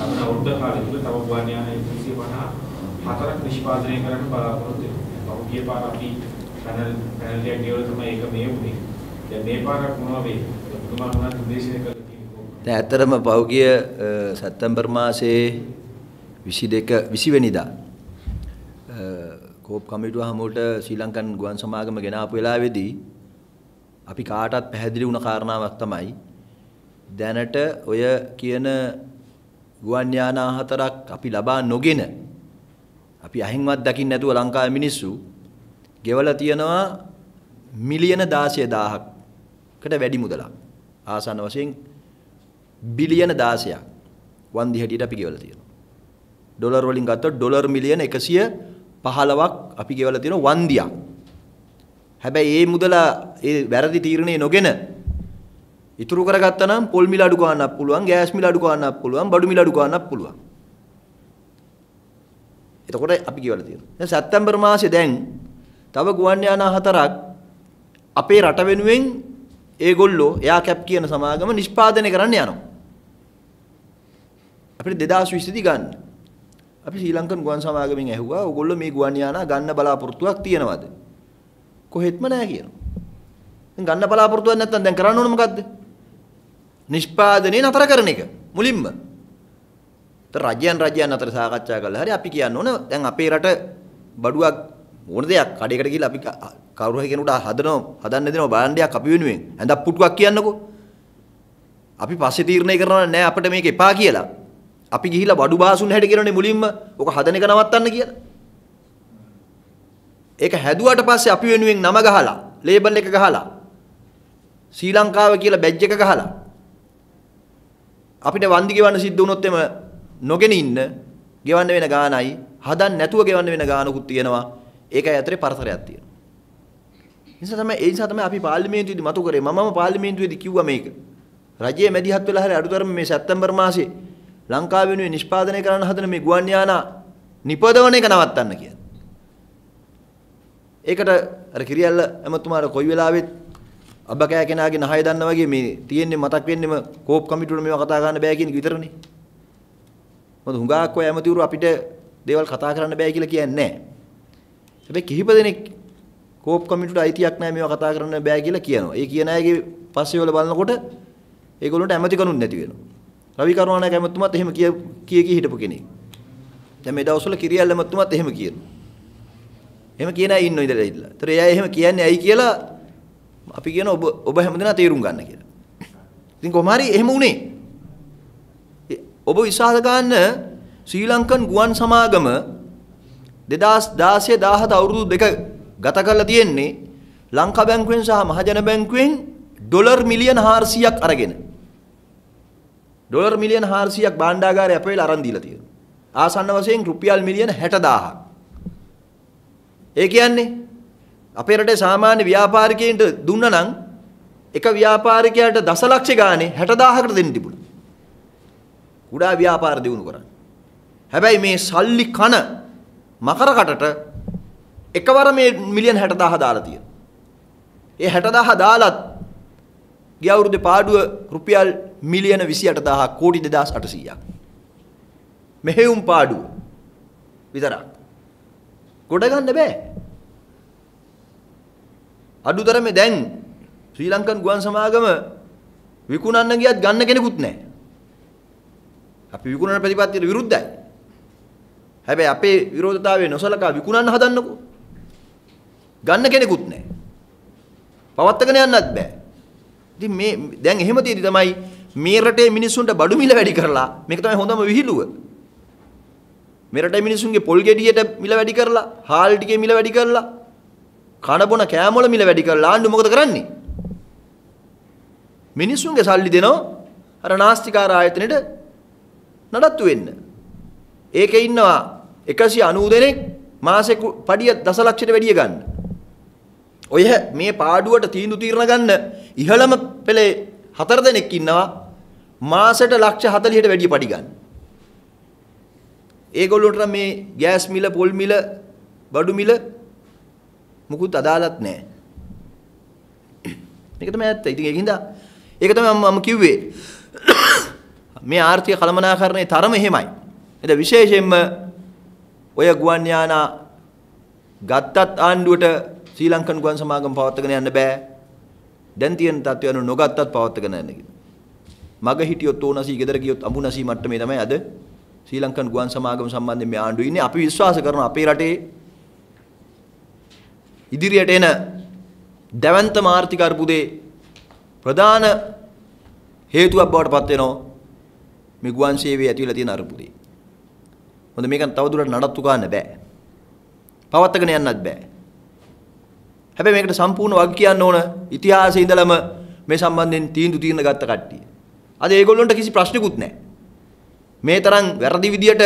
ලබන අවුරුද්ද කාලෙක තව ගුවන් යාන 154ක් නිෂ්පාදනය කරන්න බලාපොරොත්තු වෙනවා. පහුගිය පාර අපි පැනල් එකක් ගෙවලා තමයි ඒක මේ වුනේ. දැන් මේ පාරක් මොනවා වෙයි? ඔබතුමා මොනවද උදේශනය කළේ කියන්නේ? දැන් ඇත්තටම පහුගිය සැප්තැම්බර් මාසයේ 20 වෙනිදා කෝප් කමිටුව හමුවට ශ්‍රී ලංකන් ගුවන් සමාගම ගෙන ආපු වෙලාවේදී අපි කාටත් පැහැදිලි වුණ කාරණාවක් තමයි දැනට ඔය කියන ගුවන් යානා හතරක් අපි ලබා නොගෙන අපි අහින්වත් දකින්න නැතුව ලංකාවේ මිනිස්සු ගෙවලා තියනවා මිලියන 16000කට වැඩි මුදලක් ආසන්න වශයෙන් බිලියන 16ක් වන්දි හැටියට අපි ගෙවලා තියෙනවා ඩොලර් වලින් ගත්තොත් ඩොලර් මිලියන 115ක් අපි ගෙවලා තියෙනවා වන්දියක් හැබැයි මේ මුදල ඒ වැරදි තීරණේ නොගෙන ඉතුරු කරගත්තා නම් පොල් මිල අඩු ගන්නත් පුළුවන් ගෑස් මිල අඩු ගන්නත් පුළුවන් බඩු මිල අඩු ගන්නත් පුළුවන් එතකොට අපි ගෙවලා තියෙනවා දැන් සැප්තැම්බර් මාසේ දැන් තව ගුවන් යානා හතරක් අපේ රට වෙනුවෙන් ඒගොල්ලෝ එයා කැප් කියන සමාගම නිෂ්පාදනය කරන්න යනවා අපිට 2020 දී ගන්න අපි ශ්‍රී ලංකන් ගුවන් සමාගමෙන් ඇහුවා ඕගොල්ලෝ මේ ගුවන් යානා ගන්න බලාපොරොත්තුවක් තියනවද කොහෙත්ම නැහැ කියනවා දැන් ගන්න බලාපොරොත්තුවක් නැත්නම් දැන් කරන්න ඕන මොකද්ද නිෂ්පාදනය නතර කරන එක මුලින්ම රජයන් අතර සාකච්ඡා කළා හරි අපි කියන්න ඕන දැන් අපේ රට බඩුවක් ඕන දෙයක් කඩේකට ගිහලා අපි කවුරු හරි කෙනෙකුට හදන්න දෙනවා බාණ්ඩයක් අපි වෙනුවෙන් ඇඳක් පුටුවක් කියන්නකෝ අපි පස්සේ තීරණය කරනවා නෑ අපිට මේක එපා කියලා අපි ගිහිලා බඩු බාසුන් හැටි කියනනේ මුලින්ම ඔක හදන එක නවත්තන්න කියලා ඒක හැදුවට පස්සේ අපි වෙනුවෙන් නම ගහලා ලේබල් එක ගහලා ශ්‍රී ලංකාව කියලා බැජ් එක ගහලා අපිට වන්දි ගෙවන්න සිද්ධ වුණොත් එම නොගෙන ඉන්න ගෙවන්න වෙන ගානයි හදන්න නැතුව ගෙවන්න වෙන ගානකුත් තියෙනවා ඒකයි අතරේ පරතරයක් තියෙනවා ඒ නිසා තමයි අපි පාර්ලිමේන්තුවේදී මතු කරේ මමම පාර්ලිමේන්තුවේදී කිව්වා මේක රජයේ මැදිහත් වෙලා හරි අඩුතරම මේ සැප්තැම්බර් මාසේ ලංකාව වෙනුවෙන් නිෂ්පාදනය කරන්න හදන මේ ගුවන් යානා නිපදවන එක නවත්තන්න කියලා ඒකට අර කිරියල්ල එමතුමාට කොයි වෙලාවෙත් අබ්බකෑ කෙනාගේ නහය දන්න වගේ මේ තියෙන්නේ මතක් වෙන්නෙම කෝප් කමිටුවට මේවා කතා කරන්න බෑ කියන එක විතරනේ මොකද හුඟක් ඔය ඇමතිවරු අපිට දේවල් කතා කරන්න බෑ කියලා කියන්නේ නැහැ හැබැයි කිහිප දෙනෙක් කෝප් කමිටුවට අයිතියක් නැහැ මේවා කතා කරන්න බෑ කියලා කියනවා ඒ කියන අයගේ පස්සේ වල බලනකොට ඒගොල්ලන්ට ඇමති කනුත් නැති වෙනවා රවි කරුණානායක ඇමතුමාත් එහෙම කී හිටපු කෙනෙක් දැන් මේ දවස්වල කිරියල්ල ඇමතුමාත් එහෙම කියනවා එහෙම කියන අය ඉන්නෝ ඉඳලා ඉట్లా. ඒතර එයා එහෙම කියන්නේ ඇයි කියලා අපි කියන ඔබ හැමදෙනා තේරුම් ගන්න කියලා. ඉතින් කොහොම හරි එහෙම වුණේ. ඔබ විශ්වාස ගන්න ශ්‍රී ලංකන් ගුවන් සමාගම 2016 17 අවුරුදු දෙක ගත කරලා තියෙන්නේ ලංකා බැංකුවෙන් සහ මහජන බැංකුවෙන් ඩොලර් මිලියන 400ක් අරගෙන. ඩොලර් මිලියන 400ක් භාණ්ඩාගාරය අපේ වෙලා අරන් දීලා තියෙනවා. ආසන්න වශයෙන් රුපියල් මිලියන 60000ක්. ඒ කියන්නේ අපේ රටේ සාමාන්‍ය ව්‍යාපාරිකයන්ට දුන්නා නම් එක ව්‍යාපාරිකයාට දසලක්ෂ ගානේ 60000කට දෙන්න තිබුණා. කුඩා ව්‍යාපාර දියුණු කරන්න. හැබැයි මේ සල්ලි කන මකරකටට එකවර මේ මිලියන් 60000 දාලා තියෙනවා. ඒ 60000 දාලත් ගිය අවුරුද්දේ පාඩුව රුපියල් මිලියන 28000 කෝටි 2800ක්. මෙහෙයුම් පාඩුව විතරක්. ගොඩ ගන්න බෑ. අඩුතරමේ දැන් ශ්‍රී ලංකන් ගුවන් සමාගම විකුණන්න ගියත් ගන්න කෙනෙකුත් නැහැ. අපි විකුණන ප්‍රතිපත්තියට විරුද්ධයි. හැබැයි අපේ විරෝධතාවය නොසලකා විකුණන්න හදන්නකෝ. ගන්න කෙනෙකුත් නැහැ. පවත්තගෙන යන්නත් බෑ. ඉතින් මේ දැන් එහෙම තියෙදි තමයි මේ රටේ මිනිස්සුන්ට බඩු මිල වැඩි කරලා මේක තමයි හොඳම විහිළුව. මේ රටේ මිනිස්සුන්ගේ පොල් ගෙඩියට මිල වැඩි කරලා, හාල් ටිකේ මිල වැඩි කරලා, කන බොන කෑම වල මිල වැඩි කරලා ආණ්ඩුව මොකද කරන්නේ? මිනිස්සුන්ගේ සල්ලි දෙනවා අර නාස්තිකාර ආයතනෙට නඩත්තු වෙන්න. ඒකේ ඉන්නවා 190 දෙනෙක් මාසෙක පඩිය දසලක්ෂයට වැඩිය ගන්න. ඔය මේ පාඩුවට තීන්දුව తీරන ගන්න ඉහළම පෙළේ 4 දෙනෙක් ඉන්නවා මාසෙට ලක්ෂ 40ට වැඩිය පඩි ගන්න. ඒගොල්ලොන්ට මේ ගෑස් මිල, පොල් මිල, බඩු මිල මුකුත් අදාළත් නැහැ. මේක තමයි ඇත්ත. ඉතින් ඒකින්ද ඒක තමයි මම කිව්වේ. මේ ආර්ථික කළමනාකරණයේ තරම එහෙමයි. එද විශේෂයෙන්ම ඔය ගුවන් යානා ගත්තත් ආණ්ඩුවට ශ්‍රී ලංකන් ගුවන් සමාගම පවත්වාගෙන යන්න බෑ. දැන් තියෙන තත්ත්වය අනුව නොගත්තත් පවත්වාගෙන යන්න කියලා. මග හිටියොත් ඕනසී ගෙදර ගියොත් අඹුනසී මට්ටමේ තමයි අද ශ්‍රී ලංකන් ගුවන් සමාගම සම්බන්ධයෙන් මේ ආණ්ඩුව ඉන්නේ. අපි විශ්වාස කරනවා අපේ රටේ ඉදිරියට එන දැවැන්තම ආර්ථික අර්බුදේ ප්‍රධාන හේතුවක් බවට පත් වෙනවා මේ ගුවන් සේවයේ ඇති වෙලා තියෙන අර්බුදේ. මොකද මේක තවදුරටත් නඩත්තු ගන්න බෑ. පවත්වාගෙන යන්නත් බෑ. හැබැයි මේකට සම්පූර්ණ වග කියන්න ඕන ඉතිහාසයේ ඉඳලම මේ සම්බන්ධයෙන් තීන්දුව ගත්ත කට්ටිය. අද ඒගොල්ලන්ට කිසි ප්‍රශ්නකුත් නැහැ. මේ තරම් වැරදි විදියට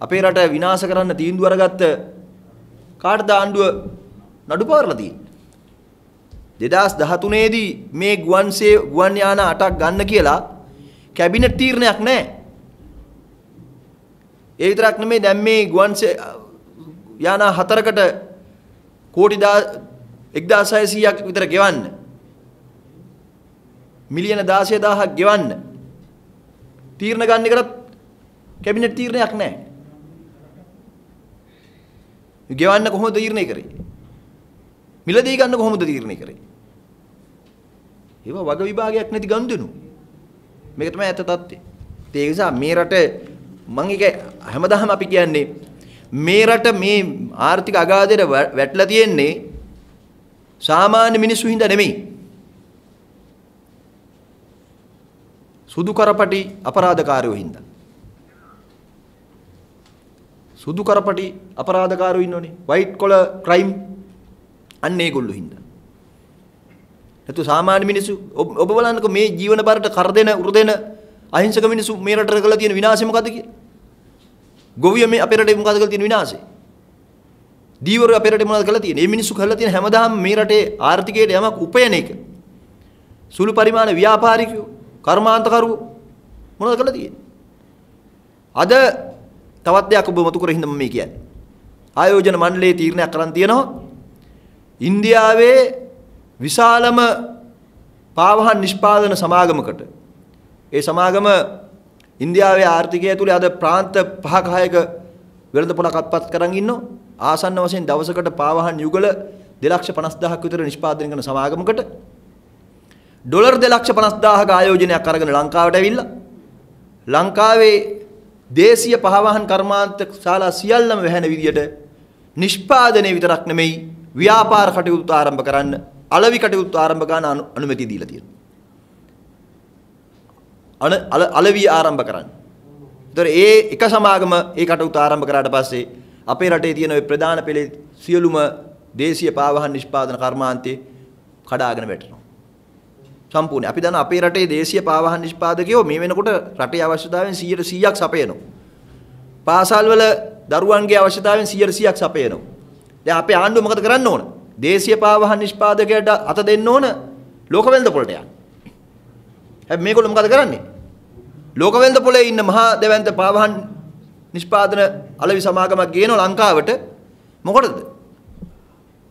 අපේ රට විනාශ කරන්න තීන්දුව අරගත්ත කාටද ආණ්ඩුව නඩු පවරලා තියෙන්නේ? 2013 දී මේ ගුවන් යාන 8ක් ගන්න කියලා කැබිනට් තීරණයක් නැහැ. ඒ විතරක් නෙමෙයි දැන් මේ ගුවන් යාන 4කට කෝටි 1600ක් විතර ගෙවන්න. මිලියන 16000ක් ගෙවන්න. තීරණ ගන්න එකටත් කැබිනට් තීරණයක් නැහැ. ගෙවන්න කොහොමද තීරණය කරේ? මිලදී ගන්න කොහොමද තීරණය කරේ? ඒවා වග විභාගයක් නැති ගනුදෙනු. මේක තමයි ඇත්ත තත්ත්වය. ඒ නිසා මේ රට මම ඒක හැමදාම අපි කියන්නේ මේ රට මේ ආර්ථික අගාධයට වැටලා තියෙන්නේ සාමාන්‍ය මිනිස්සු හින්දා නෙමෙයි. සුදු කරපටි අපරාධකාරයෝ හින්දා. සුදු කරපටි අපරාධකාරයෝ ඉන්නෝනේ. වයිට් කොලර් ක්‍රයිම් අන්න ඒගොල්ලෝ හින්දා. ඒතු සාමාන්‍ය මිනිස්සු ඔබ බලන්නකෝ මේ ජීවන බරට කර දෙන උර දෙන අහිංසක මිනිස්සු මේ රටට කරලා තියෙන විනාශය මොකද්ද කියලා? ගොවිය මේ අපේ රටේ මොකද්ද කරලා තියෙන විනාශය? දීවරු අපේ රටේ මොනවද කරලා තියෙන්නේ? මේ මිනිස්සු කරලා තියෙන හැමදාම මේ රටේ ආර්ථිකයට යමක් උපයන එක. සුළු පරිමාණ ව්‍යාපාරිකයෝ, කර්මාන්තකරුවෝ මොනවද කරලා තියෙන්නේ? අද තවත් දෙයක් ඔබ මතු කර හින්දා මම මේ කියන්නේ. ආයෝජන මණ්ඩලයේ තීරණයක් කරන් තියෙනවා. ඉන්දියාවේ විශාලම පාවහන් නිෂ්පාදන සමාගමකට ඒ සමාගම ඉන්දියාවේ ආර්ථිකය ඇතුලේ අද ප්‍රාන්ත 5ක 6ක වෙළඳපොළක් අත්පත් කරන් ඉන්නවා. ආසන්න වශයෙන් දවසකට පාවහන් යුගල 2,50,000ක් විතර නිෂ්පාදනය කරන සමාගමකට ඩොලර් 2,50,000ක ආයෝජනයක් අරගෙන ලංකාවට ඇවිල්ලා ලංකාවේ දේශීය පහවහන් කර්මාන්ත ශාලා සියල්ලම වැහෙන විදියට නිෂ්පාදනයේ විතරක් නෙමෙයි ව්‍යාපාර කටයුතු ආරම්භ කරන්න අලෙවි කටයුතු ආරම්භ කරන්න අනුමැතිය දීලා තියෙනවා. අලෙවි ආරම්භ කරන්න. ඒතර ඒ එක සමාගම ඒ කටයුතු ආරම්භ කරාට පස්සේ අපේ රටේ තියෙන ওই ප්‍රධාන පෙළේ සියලුම දේශීය පාවහන් නිෂ්පාදන කර්මාන්තේ කඩාගෙන වැටෙනවා. සම්පූර්ණ අපි දන්න අපේ රටේ දේශීය පාවහන් නිෂ්පාදකයෝ මේ වෙනකොට රටේ අවශ්‍යතාවයෙන් 100%ක් සපයනවා. පාසල් වල දරුවන්ගේ අවශ්‍යතාවයෙන් 100%ක් සපයනවා. දැන් අපේ ආණ්ඩුව මොකද කරන්න ඕන? දේශීය පාවහන් නිෂ්පාදකයට අත දෙන්න ඕන ලෝක වෙළඳ පොළට යන්න. හැබැයි මේගොල්ලෝ මොකද කරන්නේ? ලෝක වෙළඳ පොළේ ඉන්න මහා දෙවන්ත පාවහන් නිෂ්පාදන අලෙවි සමාගමක් ගේනවා ලංකාවට. මොකටද?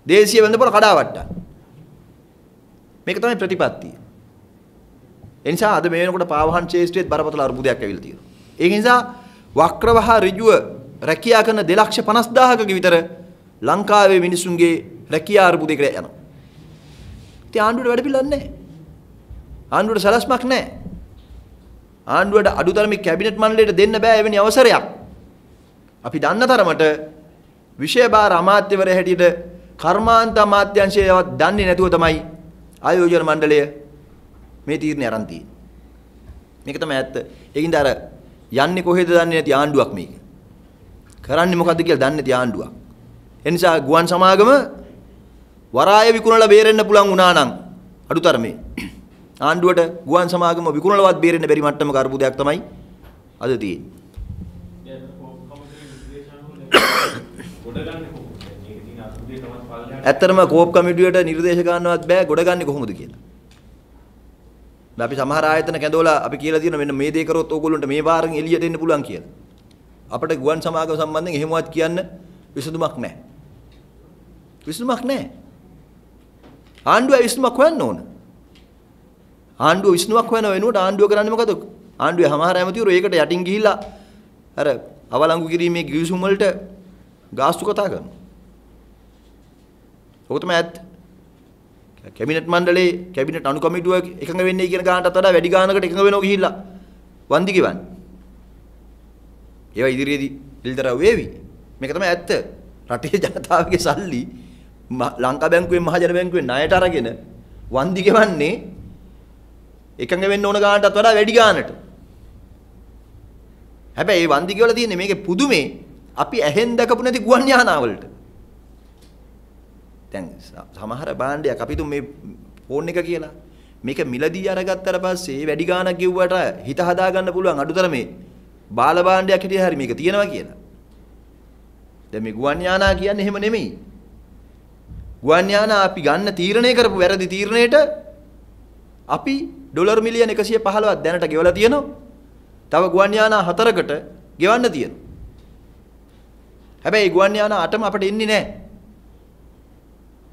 දේශීය වෙළඳ පොළ කඩාවට්ටා. මේක තමයි ප්‍රතිපත්තිය. ඒ නිසා අද මේ වෙනකොට පාවහන් ශේෂ්ත්‍රයේත් බරපතල අර්බුදයක් ඇවිල්ලා තියෙනවා. ඒ නිසා වක්‍රවහ ඍජුව රැකියා කරන 2,50,000ක විතර ලංකාවේ මිනිසුන්ගේ රැකියා අර්බුදයකට යනවා. ඉතින් ආණ්ඩුවට වැඩ පිළිවෙලක් නැහැ. ආණ්ඩුවට සලස්මක් නැහැ. ආණ්ඩුවට අඩුතරමේ කැබිනට් මණ්ඩලයට දෙන්න බෑ එවැනි අවසරයක්. අපි දන්න තරමට විෂය භාර අමාත්‍යවරයා හැටියට කර්මාන්ත අමාත්‍යාංශයවත් දන්නේ නැතුව තමයි ආයෝජන මණ්ඩලය මේ තීරණය අරන් තියෙන්නේ. මේක තමයි ඇත්ත. ඒකින්ද අර යන්නේ කොහෙද දන්නේ නැති ආණ්ඩුවක් මේක. කරන්නේ මොකද්ද කියලා දන්නේ නැති ආණ්ඩුවක්. ඒ නිසා ගුවන් සමාගම වරාය විකුණලා බේරෙන්න පුළුවන් වුණා නම් අඩුතරමේ ආණ්ඩුවට ගුවන් සමාගම විකුණලවත් බේරෙන්න බැරි මට්ටමක අර්බුදයක් තමයි අද තියෙන්නේ. ඇත්තටම කෝප් කමිටුවට නිර්දේශ ගන්නවත් බෑ ගොඩ ගන්නේ කොහොමද කියලා. අපි සමහර ආයතන කැඳවලා අපි කියලා තියෙනවා මෙන්න මේ දේ කරොත් ඕගොල්ලන්ට මේ වාරෙන් එළියට එන්න පුළුවන් කියලා. අපිට ගුවන් සමාගම සම්බන්ධයෙන් එහෙමවත් කියන්න විසඳුමක් නැහැ. විසඳුමක් නැහැ. ආණ්ඩුව විසඳුමක් හොයන්න ඕන. ආණ්ඩුව විසඳුමක් හොයන වෙනුවට ආණ්ඩුව කරන්නේ මොකද? ආණ්ඩුවේ සමහර ඇමතිවරු ඒකට යටින් ගිහිල්ලා අර අවලංගු කිරීමේ ගිවිසුම් වලට ගාස්තු කතා කරනවා. ඔක තමයි ඇත්ත. කැබිනට් මණ්ඩලයේ කැබිනට් අනු කමිටුව එකඟ වෙන්නේ කියන ගානටත් වඩා වැඩි ගානකට එකඟ වෙනව ගිහිල්ලා වන්දි ගෙවන්නේ. ඒවා ඉදිරියේදී පිළිතරව වේවි. මේක තමයි ඇත්ත. රටේ ජනතාවගේ සල්ලි ලංකා බැංකුවෙන් මහජන බැංකුවෙන් ණයට අරගෙන වන්දි ගෙවන්නේ එකඟ වෙන්න ඕන ගානටත් වඩා වැඩි ගානට. හැබැයි මේ වන්දි ගෙවලා තියෙන්නේ මේකේ පුදුමේ අපි ඇහෙන් දැකපු නැති ගුවන් යානාවලට. දැන් සමහර භාණ්ඩයක් අපි තුන් මේ ෆෝන් එක කියලා මේක මිලදී අරගත්තට පස්සේ වැඩි ගාණක් ගෙව්වට හිත හදා ගන්න පුළුවන් අඩුතරමේ බාල භාණ්ඩයක් හිටියේ හරි මේක තියෙනවා කියලා. දැන් මේ ගුවන් යානා කියන්නේ එහෙම නෙමෙයි. ගුවන් යානා අපි ගන්න තීරණය කරපු වැරදි තීරණයට අපි ඩොලර් මිලියන 115ක් දැනට ගෙවලා තියෙනවා. තව ගුවන් යානා 4කට ගෙවන්න තියෙනවා. හැබැයි ගුවන් යානා 8ම අපිට එන්නේ නැහැ.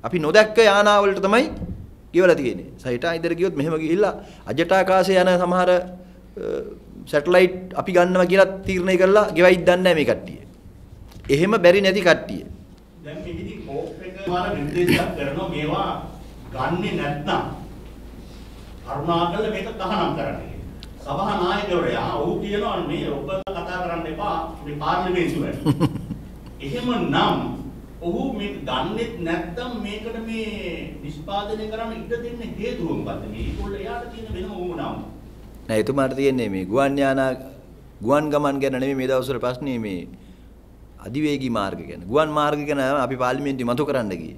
අපි නොදැක්ක යානාවලට තමයි ගෙවලා තියෙන්නේ. සයිටා ඉදර ගියොත් මෙහෙම ගිහිල්ලා අජට ආකාශයේ යන සමහර සැටලයිට් අපි ගන්නවා කියලා තීරණය කරලා ගෙවයිද දන්නේ නැහැ මේ කට්ටිය. එහෙම බැරි නැති කට්ටිය. දැන් මෙහිදී කෝප් එක මාර නිර්දේශයක් කරනවා මේවා ගන්නේ නැත්නම් කරුණාකරලා මේක තහනම් කරන්න. සභා නායකවරයා ඔහු කියනවා මේ ඔබ කතා කරන්න එපා මේ පාර්ලිමේන්තුවට. එහෙමනම් ඔහු මේක ගන්නෙත් නැත්නම් මේකට මේ නිෂ්පාදනය කරන්න ඉඩ දෙන්න හේතුව මොකද්ද? මේ ඒගොල්ලෝ එයාට තියෙන වෙනම වුණාම. නෑ එතුමාට තියෙන්නේ මේ ගුවන් යානා ගුවන් ගමන් ගැන නෙමෙයි මේ දවස්වල ප්‍රශ්නේ මේ අධිවේගී මාර්ග ගැන. ගුවන් මාර්ග ගැන අපි පාර්ලිමේන්තුවේ මතු කරන්න ගියේ.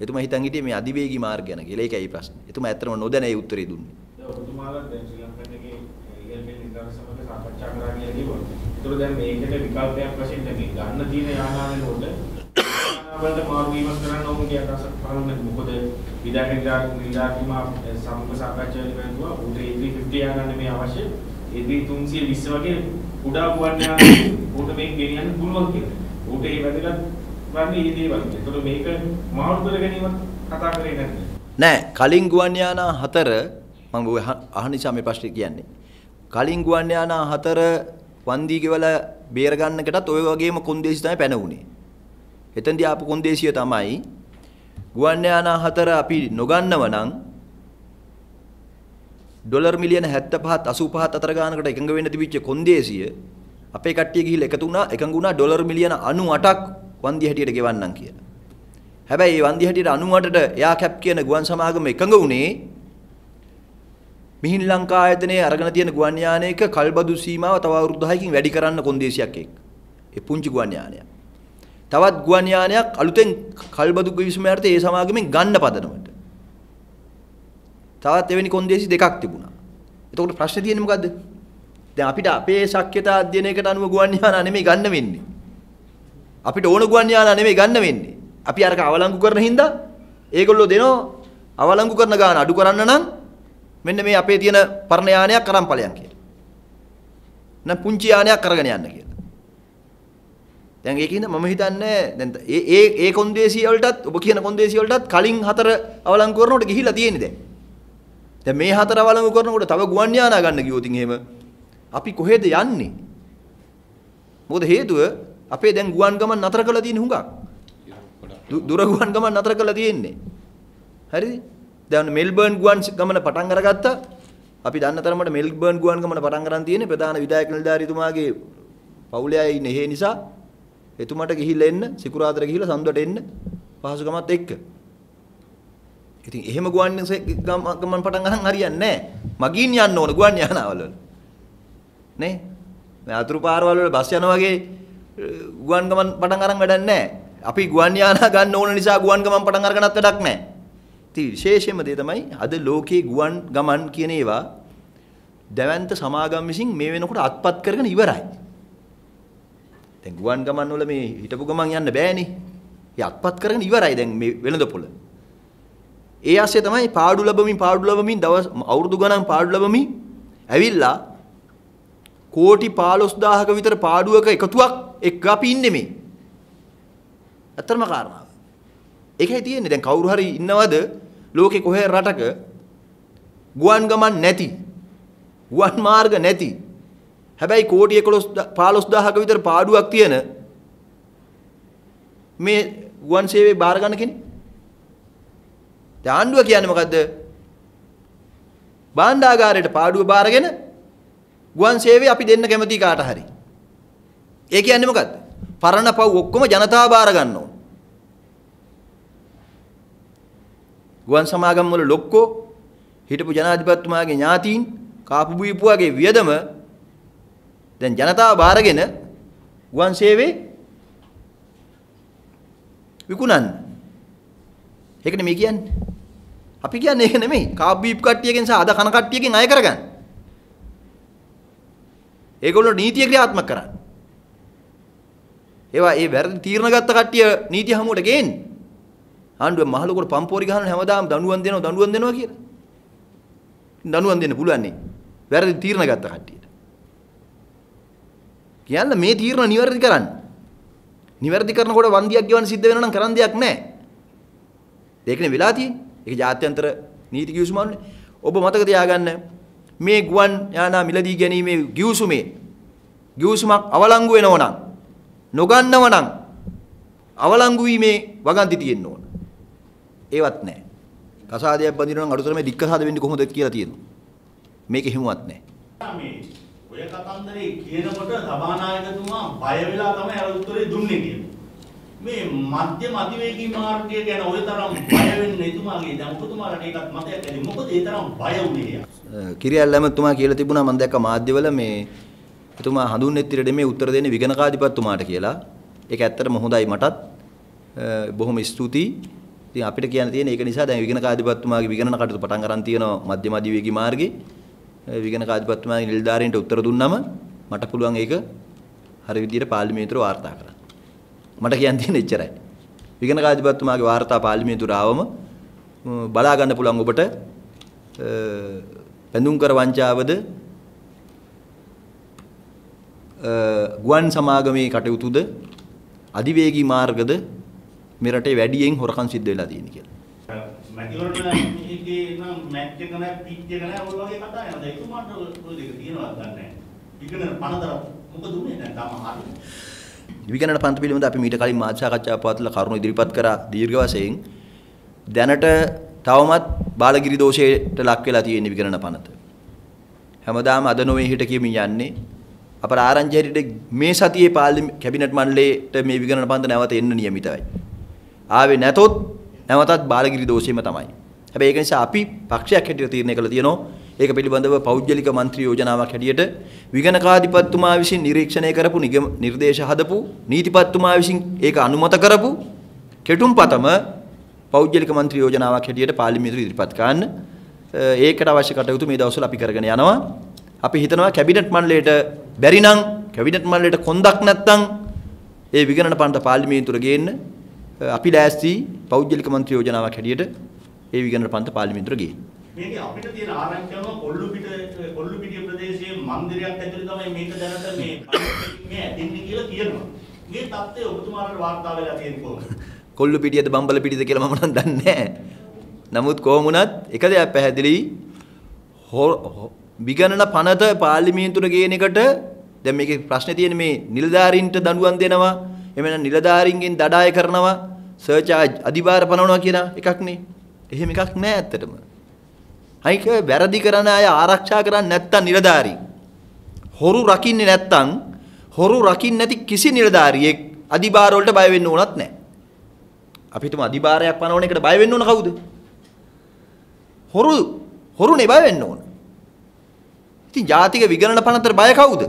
එතුමා හිතන් හිටියේ මේ අධිවේගී මාර්ග ගැන කියලා. ඒකයි ප්‍රශ්නේ. එතුමා ඇත්තටම නොදැන ඒ උත්තරේ දුන්නේ. දැන් ඔබතුමාලා දැන් ශ්‍රී ලංකන් එකේ ඉගෙනගෙන ඉඳලා සමග සාකච්ඡා කරා කියලා කිව්වා. ඒතර දැන් මේකට විකල්පයක් වශයෙන් දැන් ගන්න තියෙන යානාවල වලට මාරු වීමක් කරන්න ඕන කියන අදහසක් පාලනය. මොකද විදාකිරීමා සමුක සාකච්ඡාවේදී වැදුවා උට A350 යාගන්න මේ අවශ්‍ය A320 වගේ කුඩා ගුවන් යාන උට මේක ගෙනියන්න පුළුවන් කියලා. උට ඒ වැදගත් වන්නේ මේ දේවල්. ඒතකොට මේක මාරු කර ගැනීමත් කතා කරේ නැද්ද? නෑ කලින් ගුවන් යානා 4 මම අහන නිසා මේ ප්‍රශ්නේ කියන්නේ. කලින් ගුවන් යානා 4 වන්දි ගෙවලා බේර ගන්නකටත් ওই වගේම කොන්දේසි තමයි පැන උනේ. එතෙන්දී ආපු කොන්දේසිය තමයි ගුවන් යානා 4 අපි නොගන්නව නම් ඩොලර් මිලියන 75ත් 85ත් අතර ගානකට එකඟ වෙන්න තිබිච්ච කොන්දේසිය අපේ කට්ටිය ගිහිල්ලා එකඟ වුණා ඩොලර් මිලියන 98ක් වන්දි හැටියට ගෙවන්නම් කියලා. හැබැයි මේ වන්දි හැටියට 98ට එයා කැප් කියන ගුවන් සමාගම එකඟ වුණේ මිහින් ලංකා ආයතනයේ අරගෙන තියෙන ගුවන් යානයක කල්බදු සීමාව තව අවුරුදු 6කින් වැඩි කරන්න කොන්දේසියක් එක්ක. ඒ පුංචි ගුවන් යානයක්. තවත් ගුවන් යානයක් අලුතෙන් කල්බදු කිවිසුම යටතේ ඒ සමාගමෙන් ගන්න පදනමට. තවත් එවැනි කොන්දේසි දෙකක් තිබුණා. එතකොට ප්‍රශ්නේ තියෙන්නේ මොකද්ද? දැන් අපිට අපේ ශක්්‍යතා අධ්‍යයනයකට අනුව ගුවන් යානා නෙමෙයි ගන්න වෙන්නේ. අපිට ඕන ගුවන් යානා නෙමෙයි ගන්න වෙන්නේ. අපි අරක අවලංගු කරන හින්දා ඒගොල්ලෝ දෙනෝ අවලංගු කරන ගාන අඩු කරන්න නම් මෙන්න මේ අපේ තියෙන පරණ යානයක් අරන් ඵලයන් කියලා. නැත්නම් පුංචි යානයක් අරගෙන යන්න කියලා. දැන් ඒකින්ද මම හිතන්නේ දැන් ඒ කොන්දේසිය වලටත් ඔබ කියන කොන්දේසිය වලටත් කලින් 4 අවලංගු කරනකොට ගිහිලා තියෙන්නේ දැන්. දැන් මේ 4 අවලංගු කරනකොට තව ගුවන් යානා ගන්න ගියොත් එහෙම අපි කොහෙද යන්නේ? මොකද හේතුව අපේ දැන් ගුවන් ගමන් නතර කරලා තියෙන හුඟක්. දුර ගුවන් ගමන් නතර කරලා තියෙන්නේ. හරිද? දැන් මෙල්බර්න් ගුවන් ගමන පටන් අරගත්තා. අපි දන්න තරමට මෙල්බර්න් ගුවන් ගමන පටන් ගන්න තියෙන්නේ ප්‍රධාන විධායක නිලධාරීතුමාගේ පවුලේ අය ඉන්නේ හේ නිසා එතුමාට ගිහිල්ලා එන්න සිකුරාදට ගිහිල්ලා සඳුවට එන්න පහසුකමත් එක්ක. ඉතින් එහෙම ගුවන් ගමන් පටන් ගන්න හරියන්නේ නැහැ. මගින් යන්න ඕන ගුවන් යානාවල. නේ? මේ අතුරු පාරවල් වල බස් යනවා වගේ ගුවන් ගමන් පටන් අරන් වැඩක් නැහැ. අපි ගුවන් යානා ගන්න ඕන නිසා ගුවන් ගමන් පටන් අරගෙනත් වැඩක් නැහැ. ඉතින් විශේෂයෙන්ම දේ තමයි අද ලෝකේ ගුවන් ගමන් කියන ඒවා දැවැන්ත සමාගම් විසින් මේ වෙනකොට අත්පත් කරගෙන ඉවරයි. දැන් ගුවන් ගමන් වල මේ හිටපු ගමන් යන්න බෑනේ. ඒ අත්පත් කරගෙන ඉවරයි දැන් මේ වෙළඳපොළ. ඒ ආසේ තමයි පාඩු ලැබමින් දවස් අවුරුදු ගණන් පාඩු ලැබමින් ඇවිල්ලා කෝටි 15000ක විතර පාඩුවක එකතුවක් එක්ක අපි ඉන්නේ මේ. අත්‍තරම කාරණාව. ඒකයි තියෙන්නේ දැන් කවුරු හරි ඉන්නවද ලෝකේ කොහේ රටක ගුවන් ගමන් නැති ගුවන් මාර්ග නැති හැබැයි කෝටි 15000ක විතර පාඩුවක් තියෙන මේ ගුවන් සේවයේ බාර ගන්න කෙනෙක් දැන් ආණ්ඩුව කියන්නේ මොකද්ද? භාණ්ඩාගාරයට පාඩුව බාරගෙන ගුවන් සේවය අපි දෙන්න කැමති කාට හරි. ඒ කියන්නේ මොකද්ද? පරණ පව් ඔක්කොම ජනතාව බාර ගන්න ඕන. ගුවන් සමාගම් වල ලොක්කෝ හිටපු ජනාධිපතිතුමාගේ ඥාතීන් කාපු බීපුවාගේ වියදම දැන් ජනතාව බාරගෙන ගුවන් සේවයේ විකුණන්න. ඒකනේ මේ කියන්නේ. අපි කියන්නේ ඒක නෙමෙයි. කාපු බීපු කට්ටියකින් සහ අද කන කට්ටියකින් අය කරගන්න. ඒගොල්ලෝ නීතිය ක්‍රියාත්මක කරන්න. ඒවා ඒ වැරදි තීරණ ගත්ත කට්ටිය නීතිය හමුවට ගේන්නේ. ආණ්ඩුව මහලුකට පම්පෝරි ගහන හැමදාම දඬුවම් දෙනවා කියලා. දඬුවම් දෙන්න පුළුවන් නේ. වැරදි තීරණ ගත්ත කට්ටියට. කියන්න මේ තීරණ නිවැරදි කරන්න. නිවැරදි කරනකොට වන්දියක් ගෙවන්න සිද්ධ වෙනවා නම් කරන්න දෙයක් නැහැ. ඒකනේ වෙලා තියෙන්නේ. ඒක ජාත්‍යන්තර නීති කිවිසුමන්නේ. ඔබ මතක තියාගන්න මේ ගුවන් යානා මිලදී ගැනීමේ ගිවිසුමක් අවලංගු වෙනව නම් නොගන්නව නම් අවලංගු වීමේ වගන්ති තියෙන්න ඕන. ඒවත් නැහැ. කසාදයක් බඳිනවා නම් අඩුතරමේ දික්කසාද වෙන්නේ කොහොමද කියලා තියෙනවා. මේක හිමුවත් නැහැ. මේ ඔය කතන්දරේ කියනකොට සභානායකතුමා බය වෙලා තමයි අර උත්තරේ දුන්නේ කියන්නේ. මේ මධ්‍යම අධිවේගී මාර්ගය ගැන ඔය තරම් බය වෙන්නේ එතුමාගේ දැන් ඔබතුමාලට ඒකත් මතයක් ඇති. මොකද ඒ තරම් බය වුනේ? කිරියල් ඇමතුමා කියලා තිබුණා මම දැක්ක මාධ්‍යවල මේ එතුමා හඳුන්නෙත් ඉරෙ මේ උත්තර දෙන්නේ විගණකාධිපතිතුමාට කියලා. ඒක ඇත්තටම හොඳයි මටත්. බොහොම ස්තුතියි. ඉතින් අපිට කියන්න තියෙන්නේ ඒක නිසා දැන් විගණකාධිපතිතුමාගේ විගණන කටයුතු පටන් ගන්න තියෙනවා මධ්‍යම අධිවේගී මාර්ගේ. විගණකාධිපතිතුමාගේ නිලධාරීන්ට උත්තර දුන්නම මට පුළුවන් ඒක හරි විදිහට පාර්ලිමේන්තුවට වාර්තා කරන්න. මට කියන්න තියෙන්නේ එච්චරයි. විගණකාධිපතිතුමාගේ වාර්තා පාර්ලිමේන්තුවට ආවම බලා ගන්න පුළුවන් ඔබට බැඳුම් කර වංචාවද ගුවන් සමාගමේ කටයුතුද අධිවේගී මාර්ගද මේ රටේ වැඩියෙන් හොරකම් සිද්ධ වෙලා තියෙන්නේ කියලා. මැතිවරණ මේකේ නම් මැච් එක නැහැ පිච් එක නැහැ ඔය වගේ කතා යනවා. ඒක උමාට ඔය දෙක තියෙනවද දන්නේ නැහැ. විගණන පනතර මොකද උනේ දැන් තාම හරියට. විගණන පන්ති පිළිබඳ අපි මීට කලින් මාධ්‍ය සාකච්ඡාවක් පවත්වලා කරුණු ඉදිරිපත් කරා දීර්ඝ වශයෙන්. දැනට තවමත් බාලගිරි දෝෂයට ලක් වෙලා තියෙන විගණන පනත. හැමදාම අද නොවේ හිට කියමින් යන්නේ. අපර ආරංචි හැටියට මේ සතියේ කැබිනට් මණ්ඩලයට මේ විගණන පන්ත නැවත එන්න නියමිතයි. ආවේ නැතොත් නැවතත් බාලගිරි දෝෂෙම තමයි. හැබැයි ඒක නිසා අපි පක්ෂයක් හැටියට තීරණය කළා තියෙනවා. ඒක පිළිබඳව පෞද්ගලික മന്ത്രി යෝජනාවක් හැටියට විගණකාධිපතිතුමා විසින් නිරීක්ෂණය කරපු නිර්දේශ හදපු නීතිපතිතුමා විසින් ඒක අනුමත කරපු කෙටුම්පතම පෞද්ගලික മന്ത്രി යෝජනාවක් හැටියට පාර්ලිමේන්තුවට ඉදිරිපත් කරන්න. ඒකට අවශ්‍ය කටයුතු මේ දවස්වල අපි කරගෙන යනවා. අපි හිතනවා කැබිනට් මණ්ඩලයට බැරි නම් කැබිනට් මණ්ඩලයට කොන්දක් නැත්නම් ඒ විගණන පන්ත පාර්ලිමේන්තුවට ගේන්න අපි ලෑස්ති පෞද්ගලික മന്ത്രി යෝජනාවක් හැටියට ඒ විගණන පන්ත පාර්ලිමේන්තුවට ගේන්න. මේක අපිට තියෙන ආරංචි කරනවා කොල්ලුපිටිය ප්‍රදේශයේ මන්දිරයක් ඇතුළේ තමයි මේක දැනට මේ ඇතින්නේ කියලා කියනවා. මේ தත්ත්වය ඔබතුමාලට වාර්තා වෙලා තියෙන්නේ කොහොමද? කොල්ලුපිටියද බම්බලපිටියද කියලා මම නම් දන්නේ නැහැ. නමුත් කොහොම වුණත් එක දෙයක් පැහැදිලි විගණන පනත පාර්ලිමේන්තුවට ගේන එකට දැන් මේකේ ප්‍රශ්නේ තියෙන්නේ මේ නිලධාරීන්ට දඬුවම් දෙනවා එමෙන්න නිලධාරීන්ගෙන් දඩාය කරනවා සර්චාර්ජ් අධිභාර පනවනවා කියන එකක් නේ. එහෙම එකක් නෑ ඇත්තටම. අයික වැරදි කරන අය ආරක්ෂා කරන්නේ නැත්තම් නිලධාරී. හොරු රකින්නේ නැත්තම් හොරු රකින්න නැති කිසි නිලධාරියෙක් අධිභාර වලට බය වෙන්න ඕනත් නෑ. අපි හිතමු අධිභාරයක් පනවන එකට බය වෙන්න ඕන කවුද? හොරුනේ බය වෙන්න ඕන. ඉතින් ජාතික විගණන පනතට බය කවුද?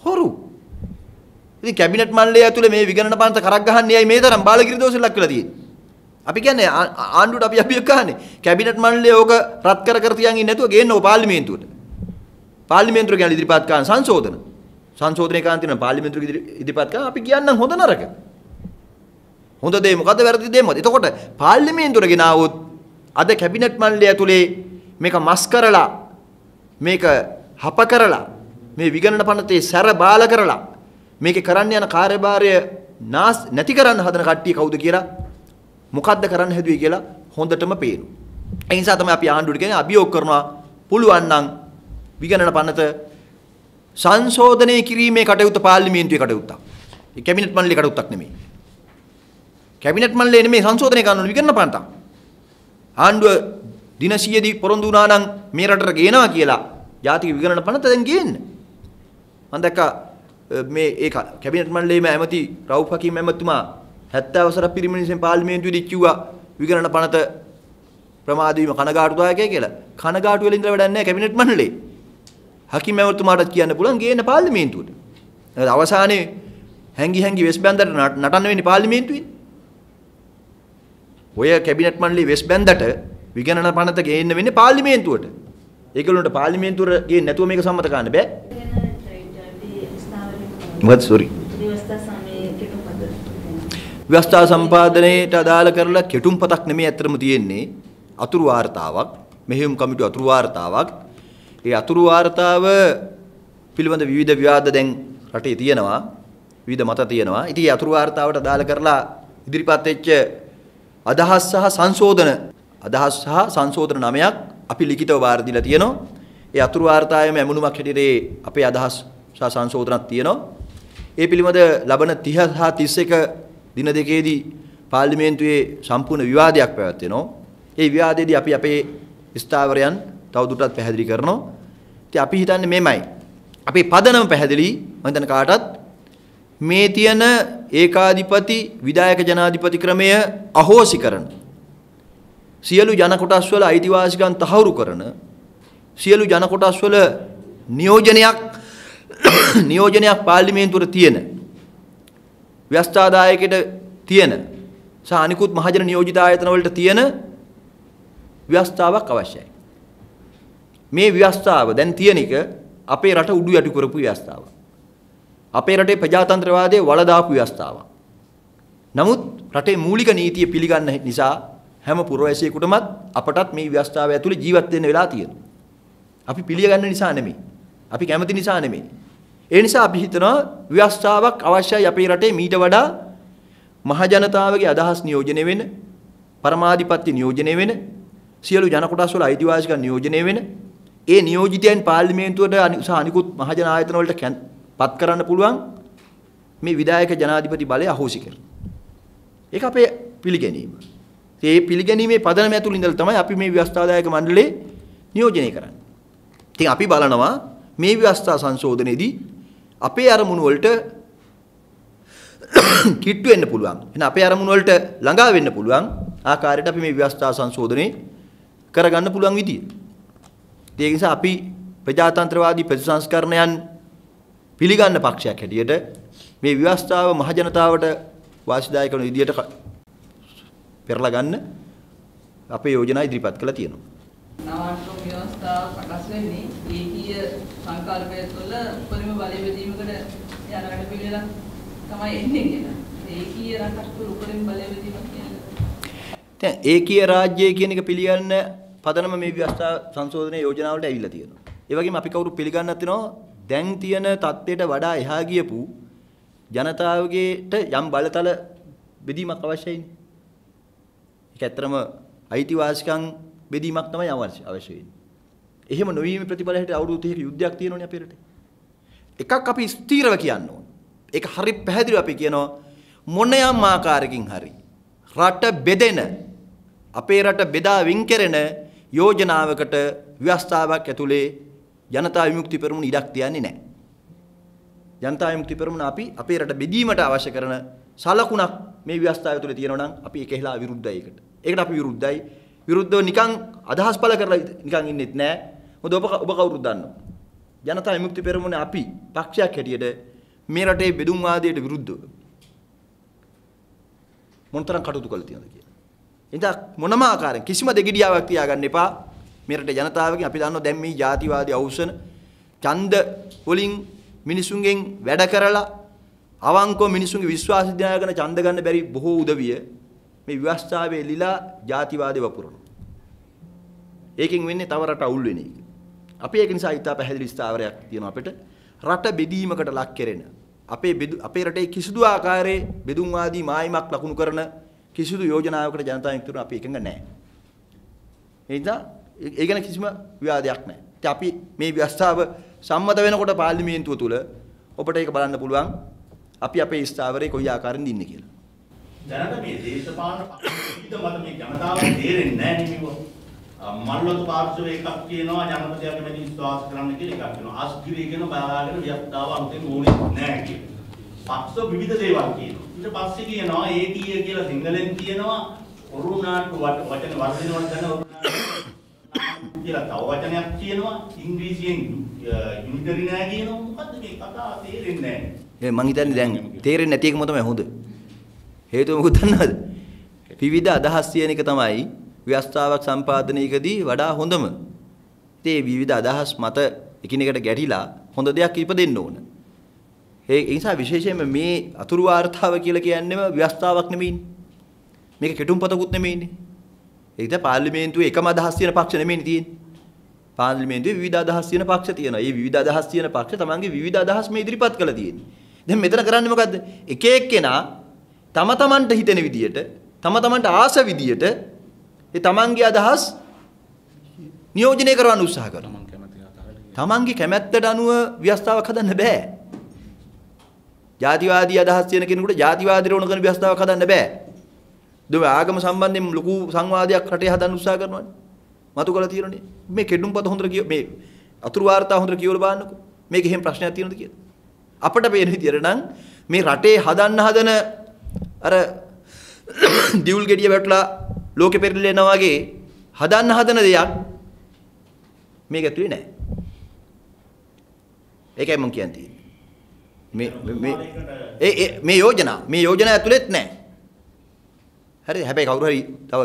හොරු. ඉතින් කැබිනට් මණ්ඩලය ඇතුලේ මේ විගණන පනත කරක් ගහන්නේ අය මේ තරම් බාලගිරි දෝෂෙට ලක් වෙලා තියෙන්නේ. අපි කියන්නේ ආණ්ඩුවට අපි කහන්නේ කැබිනට් මණ්ඩලය ඕක රත් කර තියන් ඉන්නේ නැතුව ගේන්න ඕ පාර්ලිමේන්තුවට. පාර්ලිමේන්තුව ගැන ඉදිරිපත් කරන සංශෝධනය කරන තියෙන පාර්ලිමේන්තුව ඉදිරිපත් කරන අපි කියන්නම් හොඳ නරක. හොඳ දේ මොකද්ද වැරදි දේ මොකද්ද? එතකොට පාර්ලිමේන්තුවට ගෙනාවොත් අද කැබිනට් මණ්ඩලය ඇතුලේ මේක මස් කරලා මේක හප කරලා මේ විගණන පනතේ සැර බාල කරලා මේකේ කරන්න යන කාර්යභාරය නැති කරන්න හදන කට්ටිය කවුද කියලා මොකද්ද කරන්න හැදුවේ කියලා හොඳටම පේනවා. ඒ නිසා තමයි අපි ආණ්ඩුවට කියන්නේ අභියෝග කරනවා පුළුවන් නම් විගණන පනත සංශෝධනය කිරීමේ කටයුත්ත පාර්ලිමේන්තුවේ කටයුත්තක්. ඒ කැබිනට් මණ්ඩලයේ කටයුත්තක් නෙමෙයි. කැබිනට් මණ්ඩලයේ නෙමෙයි සංශෝධනය කරන්න ඕන විකරණ පනත. ආණ්ඩුව දින 100දී පොරොන්දු වුණා නම් මේ රටට ගේනවා කියලා ජාතික විකරණ පනත දැන් ගේන්න. මම දැක්කා මේ ඒක කැබිනට් මණ්ඩලයේම ඇමති රවුෆ් හකීම් ඇමතුමා 70 වසරක් පිරිමි මිනිසෙන් පාර්ලිමේන්තුවේදී කිව්වා විකරණ පනත ප්‍රමාද වීම කනගාටුදායකයි කියලා. කනගාටු වෙලා ඉඳලා වැඩක් නැහැ කැබිනට් මණ්ඩලේ. හකීම් ඇමතුමාටත් කියන්න පුළුවන් ගේන්න පාර්ලිමේන්තුවට. අවසානයේ හැංගි වෙස් බැන්දට නටන්න වෙන්නේ පාර්ලිමේන්තුවේ. ඔය කැබිනට් මණ්ඩලයේ වෙස් බැන්දට විගණන පනත ගේන්න වෙන්නේ පාර්ලිමේන්තුවට. ඒගොල්ලන්ට පාර්ලිමේන්තුවට ගේන්න නැතුව මේක සම්මත කරන්න බෑ. මොකද සෝරි. ව්‍යවස්ථා සම්පාදනයේට අදාළ කරලා කෙටුම්පතක් නෙමෙයි අත්‍තරම තියෙන්නේ අතුරු වාර්තාවක්. මෙහෙයුම් කමිටුව අතුරු වාර්තාවක්. ඒ අතුරු වාර්තාව පිළිබඳ විවිධ විවාද දැන් රටේ තියෙනවා. විවිධ මත තියෙනවා. ඉතින් ඒ අතුරු වාර්තාවට අදාළ කරලා ඉදිරිපත් වෙච්ච අදහස් සහ සංශෝධන 9ක් අපි ලිඛිතව බාර දීලා තියෙනවා. ඒ අතුරු වාර්තාවේම ඇමුණුමක් හැටියට අපේ අදහස් සහ සංශෝධනක් තියෙනවා. ඒ පිළිබඳ ලබන 30 සහ 31 දින දෙකේදී පාර්ලිමේන්තුවේ සම්පූර්ණ විවාදයක් පැවැත්වෙනවා. ඒ විවාදයේදී අපි අපේ ස්ථාවරයන් තවදුරටත් පැහැදිලි කරනවා. ඉතින් අපි හිතන්නේ මෙමයයි. අපේ පදනම පැහැදිලි. මම හිතන්නේ කාටත් මේ තියෙන ඒකාධිපති විධායක ජනාධිපති ක්‍රමය අහෝසි කරන සියලු ජන කොටස් වල අයිතිවාසිකම් තහවුරු කරන සියලු ජන කොටස් වල නියෝජනයක් පාර්ලිමේන්තුවට තියෙන ව්‍යවස්ථාදායකයට තියෙන සහ අනිකුත් මහජන නියෝජිත ආයතන වලට තියෙන ව්‍යවස්ථාවක් අවශ්‍යයි. මේ ව්‍යවස්ථාව දැන් තියෙන එක අපේ රට උඩු යටි කරපු ව්‍යවස්ථාවක්. අපේ රටේ ප්‍රජාතන්ත්‍රවාදයේ වලදාපු ව්‍යවස්ථාවක්. නමුත් රටේ මූලික නීතිය පිළිගන්න නිසා හැම පුරවැසියෙකුටමත් අපටත් මේ ව්‍යවස්ථාව ඇතුලේ ජීවත් වෙන්න වෙලා තියෙනවා. අපි පිළිගන්න නිසා නෙමෙයි. අපි කැමති නිසා නෙමෙයි. ඒ නිසා අපි හිතනවා ව්‍යවස්ථාවක් අවශ්‍යයි අපේ රටේ මීට වඩා මහ ජනතාවගේ අදහස් නියෝජනය වෙන, පරමාධිපත්‍ය නියෝජනය වෙන, සියලු ජන කොටස් වල අයිතිවාසිකම් නියෝජනය වෙන, ඒ නියෝජිතයන් පාර්ලිමේන්තුවට සහ අනිකුත් මහ ජන ආයතන වලට පත් කරන්න පුළුවන් මේ විධායක ජනාධිපති බලය අහෝසි කරන. ඒක අපේ පිළිගැනීම. ඒ පිළිගැනීමේ පදනම ඇතුළේ ඉඳලා තමයි අපි මේ ව්‍යවස්ථාදායක මණ්ඩලේ නියෝජනය කරන්නේ. ඉතින් අපි බලනවා මේ ව්‍යවස්ථා සංශෝධනයේදී අපේ අරමුණු වලට කිට්ටු වෙන්න පුළුවන්. එහෙනම් අපේ අරමුණු වලට ළඟා වෙන්න පුළුවන් ආකාරයට අපි මේ ව්‍යවස්ථා සංශෝධනය කරගන්න පුළුවන් විදිය. ඒ නිසා අපි ප්‍රජාතන්ත්‍රවාදී ප්‍රතිසංස්කරණයන් පිළිගන්න පක්ෂයක් හැටියට මේ ව්‍යවස්ථාව මහ ජනතාවට වාසිදායක වන විදියට පෙරලා ගන්න අපේ යෝජනා ඉදිරිපත් කළා තියෙනවා. නවාංශ ව්‍යවස්ථාව සකස් වෙන්නේ ඒකීය සංකල්පය තුළ උපරිම බලය බෙදීමකට යන වැඩ පිළිවෙලක් තමයි එන්නේ කියලා. ඒකීය රටක් තුළ උපරිම බලය බෙදීමක් කියන්නේ. දැන් ඒකීය රාජ්‍යය කියන එක පිළිගන්න පදනම මේ ව්‍යවස්ථා සංශෝධනයේ යෝජනාවලට ඇවිල්ලා තියෙනවා. ඒ වගේම අපි කවුරු පිළිගන්නත් වෙනවා දැන් තියෙන තත්ත්වයට වඩා එහා ගියපු ජනතාවගේට යම් බලතල බෙදීමක් අවශ්‍යයිනේ. ඒක ඇත්තරම අයිතිවාසිකම් බෙදීමක් තමයි අවශ්‍ය වෙන්නේ. එහෙම නොවීමේ ප්‍රතිඵල හැටියට අවුරුදු 30ක යුද්ධයක් තියෙනවනේ අපේ රටේ. එකක් අපි ස්ථීරව කියන්න ඕන. ඒක හරි පැහැදිලිව අපි කියනවා මොනෑම ආකාරයකින් හරි රට බෙදෙන අපේ රට බෙදා වින් කෙරෙන යෝජනාවකට ව්‍යවස්ථාවක් ඇතුලේ ජනතා විමුක්ති පෙරමුණ ඉඩක් තියන්නේ නැහැ. ජනතා විමුක්ති පෙරමුණ අපි අපේ රට බෙදීමට අවශ්‍ය කරන සලකුණක් මේ ව්‍යවස්ථාව ඇතුලේ තියෙනවා නම් අපි ඒකෙහිලා විරුද්ධයි ඒකට. ඒකට අපි විරුද්ධයි. විරුද්ධව නිකන් අදහස් පළ කරලා නිකන් ඉන්නෙත් නැහැ. මොකද ඔබ කවුරුද දන්නව? ජනතා විමුක්ති පෙරමුණ අපි පක්ෂයක් හැටියට මේ රටේ බෙදුම් වාදයට විරුද්ධව මොනතරම් කටයුතු කළා තියෙනවද කියලා. එතන මොනම ආකාරයෙන් කිසිම දෙගිඩියාවක් තියාගන්න එපා. මේ රටේ ජනතාවගෙන් අපි දන්නවා දැන් මේ ජාතිවාදී අවුස්සන ඡන්ද වලින් මිනිසුන්ගෙන් වැඩ කරලා අවංකව මිනිසුන්ගේ විශ්වාසය දිනාගෙන ඡන්ද ගන්න බැරි බොහෝ උදවිය මේ ව්‍යවස්ථාවේ එලිලා ජාතිවාදී වපුරන. ඒකෙන් වෙන්නේ තව රට අවුල් වෙන එක. අපි ඒක නිසා ඉතා පැහැදිලි ස්ථාවරයක් තියෙනවා අපිට රට බෙදීමකට ලක් කෙරෙන. අපේ රටේ කිසිදු ආකාරයේ බෙදුම්වාදී මායිමක් ලකුණු කරන කිසිදු යෝජනාවකට ජනතා විමුක්තිය අපි එකඟ නැහැ. ඒ නිසා ඒ ගැන කිසිම විවාදයක් නැහැ. ඉතින් අපි මේ ව්‍යවස්ථාව සම්මත වෙනකොට පාර්ලිමේන්තුව තුල ඔබට ඒක බලන්න පුළුවන් අපි අපේ ස්ථාවරයේ කොයි ආකාරයෙන්ද ඉන්නේ කියලා. දැනට මේ දේශපාලන පක්ෂ මත මේ ජනතාවට තේරෙන්නේ නැහැ නේ මේක. මල්වතු පාර්ශවයේ එකක් කියනවා ජනපදයාගේ මැද විශ්වාස කරන්න කියලා එකක් කියනවා. අස්ගිරිය කියන බලාගෙන ව්‍යක්තාව අන්තිම ඕනේ නැහැ කියලා. පක්ෂ විවිධ දේවල් කියනවා. ඊට පස්සේ කියනවා ඒකීය කියලා සිංහලෙන් කියනවා ඔරුණාට වචන වර්ධනවත් කරන ඔරුණාට කියලා තව වචනයක් කියනවා. ඉංග්‍රීසියෙන් යුනිටරි නෑ කියනවා. මොකද්ද මේ කතාව තේරෙන්නේ නැහැ. මං හිතන්නේ දැන් තේරෙන්නේ නැති එකම තමයි හොඳ. හේතුව මොකද දන්නවද? විවිධ අදහස් කියන එක තමයි ව්‍යවස්ථාවක් සම්පාදනයකදී වඩා හොඳම. ඒ විවිධ අදහස් මත එකිනෙකට ගැටිලා හොඳ දෙයක් ඉපදෙන්න ඕන. ඒ නිසා විශේෂයෙන්ම මේ අතුරු වාර්තාව කියලා කියන්නේම ව්‍යවස්ථාවක් නෙමෙයිනේ. මේක කෙටුම්පතකුත් නෙමෙයිනේ. ඒක පාර්ලිමේන්තුවේ එකම අදහස් තියෙන පක්ෂ නෙමෙයිනේ තියෙන්නේ. පාර්ලිමේන්තුවේ විවිධ අදහස් තියෙන පක්ෂ තියෙනවා. මේ විවිධ අදහස් තියෙන පක්ෂ තමන්ගේ විවිධ අදහස් මේ ඉදිරිපත් කළා තියෙන්නේ. දැන් මෙතන කරන්නේ මොකද්ද? එක එක්කෙනා තම තමන්ට හිතෙන විදියට, තම තමන්ට ආස විදියට ඒ තමන්ගේ අදහස් නියෝජනය කරවන්න උත්සාහ කරනවා. තමන්ගේ කැමැත්තට අනුව ව්‍යවස්ථාවක් හදන්න බෑ. ජාතිවාදී අදහස් තියෙන කෙනෙකුට ජාතිවාදී රෝණ කරන ව්‍යවස්ථාවක් හදන්න බෑ. දුව ආගම සම්බන්ධයෙන් ලොකු සංවාදයක් රටේ හදන්න උත්සාහ කරනවානේ. මතු කළ තියෙනනේ. මේ කෙඩුම්පත හොඳට කිය මේ අතුරු වාර්තා හොඳට කියවල බලන්නකෝ. මේක එහෙම ප්‍රශ්නයක් තියෙනවද කියලා. අපිට පේන විදියට නම් මේ රටේ හදන්න හදන අර දියුල් ගෙඩිය වැටලා ලෝකෙ පෙරලෙනා වගේ හදන්න හදන දෙයක් මේක ඇතුලේ නැහැ. ඒකයි මම කියන්නේ. මේ යෝජනා ඇතුලේත් නැහැ. හරි හැබැයි කවුරු හරි තව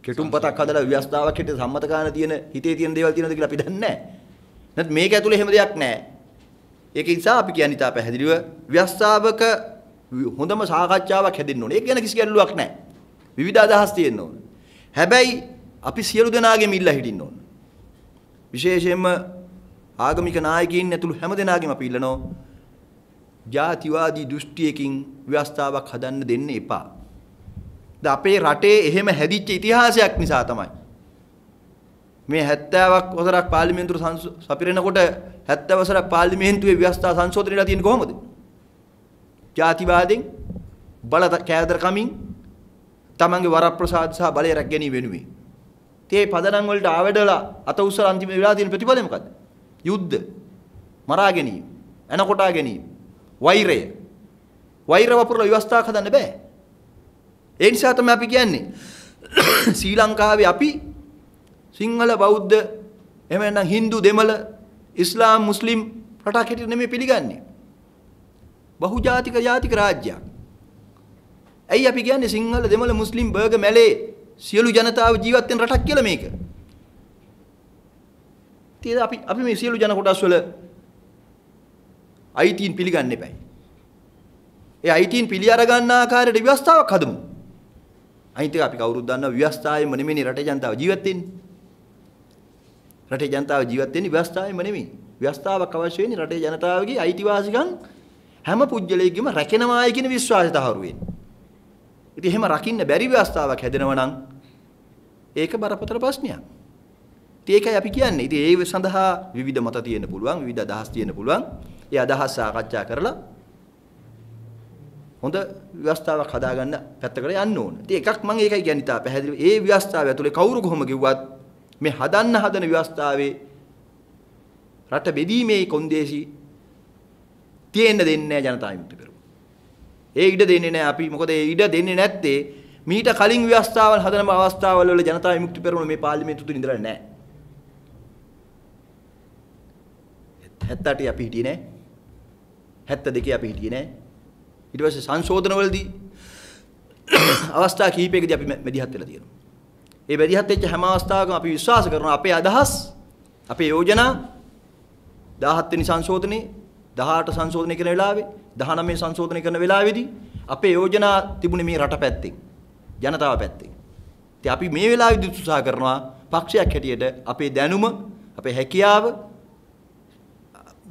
කෙටුම්පතක් හදලා ව්‍යවස්ථාවක් හිටිය සම්මත කරන තියෙන හිතේ තියෙන දේවල් තියෙනවද කියලා අපි දන්නේ නැහැ. නැත්නම් මේක ඇතුලේ එහෙම දෙයක් නැහැ. ඒක නිසා අපි කියන්නේ තා පැහැදිලිව ව්‍යවස්ථාවක හොඳම සාකච්ඡාවක් හැදෙන්න ඕනේ. ඒක ගැන කිසි ගැටලුවක් නැහැ. විවිධ අදහස් තියෙන්න ඕනේ. හැබැයි අපි සියලු දෙනාගේම ඉල්ලා හිටින්න ඕනේ. විශේෂයෙන්ම ආගමික නායකයින් ඇතුළු හැම දෙනාගේම අපි ඉල්ලනවා ජාතිවාදී දෘෂ්ටියකින් ව්‍යවස්ථාවක් හදන්න දෙන්න එපා. අපේ රටේ එහෙම හැදිච්ච ඉතිහාසයක් නිසා තමයි මේ 70ක් වසරක් පාර්ලිමේන්තුවට සපිරෙනකොට 70 වසරක් පාර්ලිමේන්තුවේ ව්‍යවස්ථා සංශෝධනයලා තියෙන්නේ කොහොමද? ජාතිවාදෙන් බල කෑදරකමින් තමන්ගේ වරප්‍රසාද සහ බලය රැක ගැනීම වෙනුවෙන්. තේ පදනම් වලට ආවැඩලා අත උස්සලා අන්තිම වෙලා තියෙන ප්‍රතිඵලය මොකද්ද? යුද්ධ, මරා ගැනීම, එනකොටා ගැනීම, වෛරය. වෛර වපුරලා ව්‍යවස්ථාවක් හදන්න බෑ. ඒ නිසා තමයි අපි කියන්නේ ශ්‍රී ලංකාවේ අපි සිංහල බෞද්ධ එහෙම නැත්නම් Hindu දෙමළ ඉස්ලාම් මුස්ලිම් රටක් හැටියට නෙමෙයි පිළිගන්නේ. බහුජාතික ජාතික රාජ්‍යයක්. ඇයි අපි කියන්නේ සිංහල දෙමළ මුස්ලිම් බර්ග මැලේ සියලු ජනතාව ජීවත් වෙන රටක් කියලා මේක? ඉතින් අපි මේ සියලු ජන කොටස් වල අයිතීන් පිළිගන්න එපයි. ඒ අයිතීන් පිළි අර ගන්න ආකාරයට ව්‍යවස්ථාවක් හදමු. අනිත් එක අපි කවුරුත් දන්නවා ව්‍යවස්ථාවෙම නෙමෙයි රටේ ජනතාව ජීවත් වෙන්නේ. රටේ ජනතාව ජීවත් වෙන්නේ ව්‍යවස්ථාවෙම නෙමෙයි. ව්‍යවස්ථාවක් අවශ්‍ය වෙන්නේ රටේ ජනතාවගේ අයිතිවාසිකම් හැම පුජ්‍යලයකම රැකෙනවායි කියන විශ්වාසය තහවුරු වෙන්නේ. ඉතින් එහෙම රකින්න බැරි ව්‍යවස්ථාවක් හැදෙනවා නම් ඒක බරපතල ප්‍රශ්නයක්. ඉතින් ඒකයි අපි කියන්නේ. ඉතින් ඒ සඳහා විවිධ මත තියෙන්න පුළුවන්, විවිධ අදහස් තියෙන්න පුළුවන්. ඒ අදහස් සාකච්ඡා කරලා හොඳ ව්‍යවස්ථාවක් හදාගන්න පැත්තකට යන්න ඕන. ඉතින් එකක් මම ඒකයි කියන්නේ තා පැහැදිලිව. ඒ ව්‍යවස්ථාව ඇතුලේ කවුරු කොහොම කිව්වත් මේ හදන ව්‍යවස්ථාවේ රට බෙදීමේ කොන්දේසි තියෙන්න දෙන්නේ නැහැ ජනතා විමුක්ති පෙරමුණ. ඒ ඉඩ දෙන්නේ නැහැ අපි. මොකද ඒ ඉඩ දෙන්නේ නැත්තේ මීට කලින් ව්‍යවස්ථාවල් හදන අවස්ථාවල වල ජනතා විමුක්ති පෙරමුණ මේ පාර්ලිමේන්තුව තුල ඉඳලා නැහැ. 78 අපි හිටියේ නැහැ. 72 අපි හිටියේ නැහැ. ඊට පස්සේ සංශෝධනවලදී අවස්ථා කිහිපයකදී අපි මැදිහත් වෙලා තියෙනවා. ඒ මැදිහත් වෙච්ච හැම අවස්ථාවකම අපි විශ්වාස කරනවා අපේ අදහස්, අපේ යෝජනා 17 වෙනි සංශෝධනයේ 18 සංශෝධනය කරන වෙලාවේ 19 සංශෝධනය කරන වෙලාවේදී අපේ යෝජනා තිබුණේ මේ රට පැත්තෙන්, ජනතාව පැත්තෙන්. ඉතින් අපි මේ වෙලාවේදී උත්සාහ කරනවා පක්ෂයක් හැටියට අපේ දැනුම, අපේ හැකියාව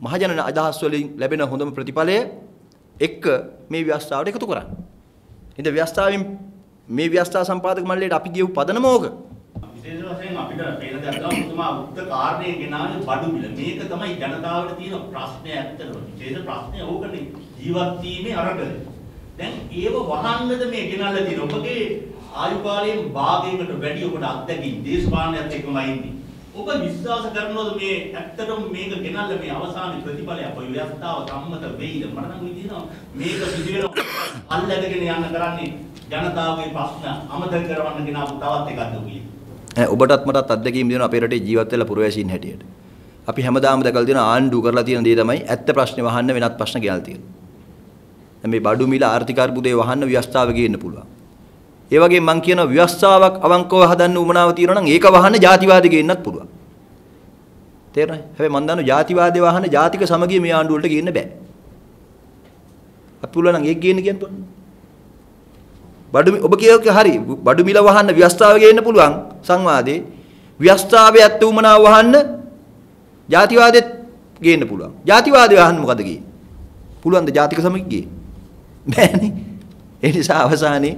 මහජන අදහස් වලින් ලැබෙන හොඳම ප්‍රතිඵලය එක්ක මේ ව්‍යවස්ථාවට එකතු කරන්න. ඉතින් ව්‍යවස්ථාවෙන් මේ ව්‍යවස්ථා සම්පාදක මණ්ඩලයට අපි කියපු පදනම ඕක. විශේෂ වශයෙන් අපිට පේන දෙයක් තමයි මුතුමා උත්තර කාරණේ ගෙනාවේ බඩු මිල. මේක තමයි ජනතාවට තියෙන ප්‍රශ්නය ඇත්තටම. විශේෂ ප්‍රශ්නය ඕකනේ. ජීවත් වීමේ අරගල. දැන් ඒව වහන්නද මේ ගෙනල්ලා තියෙන ඔබගේ ආයු කාලයෙන් භාගයකට වැඩි ඔබට අත්දැකීම් දේශපාලනයත් එක්කම ඉන්නේ. ඔබ විශ්වාස කරනවද මේ ඇත්තටම මේක ගෙනල්ලා මේ අවසාන ප්‍රතිඵලය අපේ ව්‍යවස්ථාව සම්මත වෙයිද? මට නම් හිතෙනවා මේක පිළිවෙල අල්ලගෙන යන්න කරන්නේ ජනතාවගේ ප්‍රශ්න අමතක කරවන්න ගෙන ආපු තවත් එකක්ද කියලා. ඔබටත් මටත් අත්දැකීම් දෙනවා අපේ රටේ ජීවත් වෙලා පුරවැසියින් හැටියට. අපි හැමදාම දැකලා තියෙන ආණ්ඩුව කරලා තියෙන දේ තමයි ඇත්ත ප්‍රශ්නේ වහන්න වෙනත් ප්‍රශ්න ගෙනල්ලා තියෙනවා. දැන් මේ බඩු මිල ආර්ථික අර්බුදේ වහන්න ව්‍යවස්ථාව ගේන්න පුළුවන්. ඒ වගේම මම කියනවා ව්‍යවස්ථාවක් අවංකව හදන්න උමනාව තියෙනවා නම් ඒක වහන්න ජාතිවාදී ගේන්නත් පුළුවන්. තේරෙනවද? හැබැයි මම දන්නවා ජාතිවාදී වහන්න ජාතික සමගිය මේ ආණ්ඩුව වලට ගේන්න බෑ. අපි පුළුවන් නම් ඒක ගේන්න කියන්න පුළුවන්. බඩු ඔබ කියෝක හරි බඩු මිල වහන්න ව්‍යවස්ථාව ගේන්න පුළුවන් සංවාදේ. ව්‍යවස්ථාවේ ඇත්ත උමනාව වහන්න ජාතිවාදෙත් ගේන්න පුළුවන්. ජාතිවාදී වහන්න මොකද ගේන්නේ? පුළුවන් ද ජාතික සමගිය ගේන්න? බෑනේ. ඒ නිසා අවසානයේ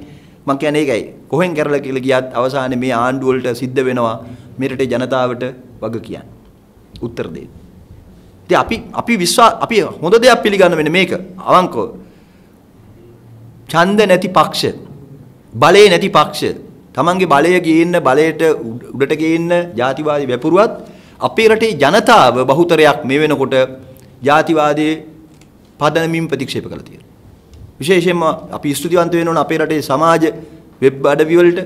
මම කියන්නේ ඒකයි. කොහෙන් කරලා කියලා ගියත් අවසානයේ මේ ආණ්ඩුව වලට සිද්ධ වෙනවා මේ රටේ ජනතාවට වග කියන්න. උත්තර දෙන්න. ඉතින් අපි හොඳ දෙයක් පිළිගන්න වෙන්නේ මේක. අවංකව. ඡන්ද නැති පක්ෂ, බලේ නැති පක්ෂ, තමන්ගේ බලය ගේන්න බලයට උඩට ගේන්න ජාතිවාදී වැපුරුවත් අපේ රටේ ජනතාව බහුතරයක් මේ වෙනකොට ජාතිවාදයේ පදනමින් ප්‍රතික්ෂේප කරලා තියෙනවා. විශේෂයෙන්ම අපි ස්තුතිවන්ත වෙන්න ඕන අපේ රටේ සමාජ වෙබ් අඩවි වලට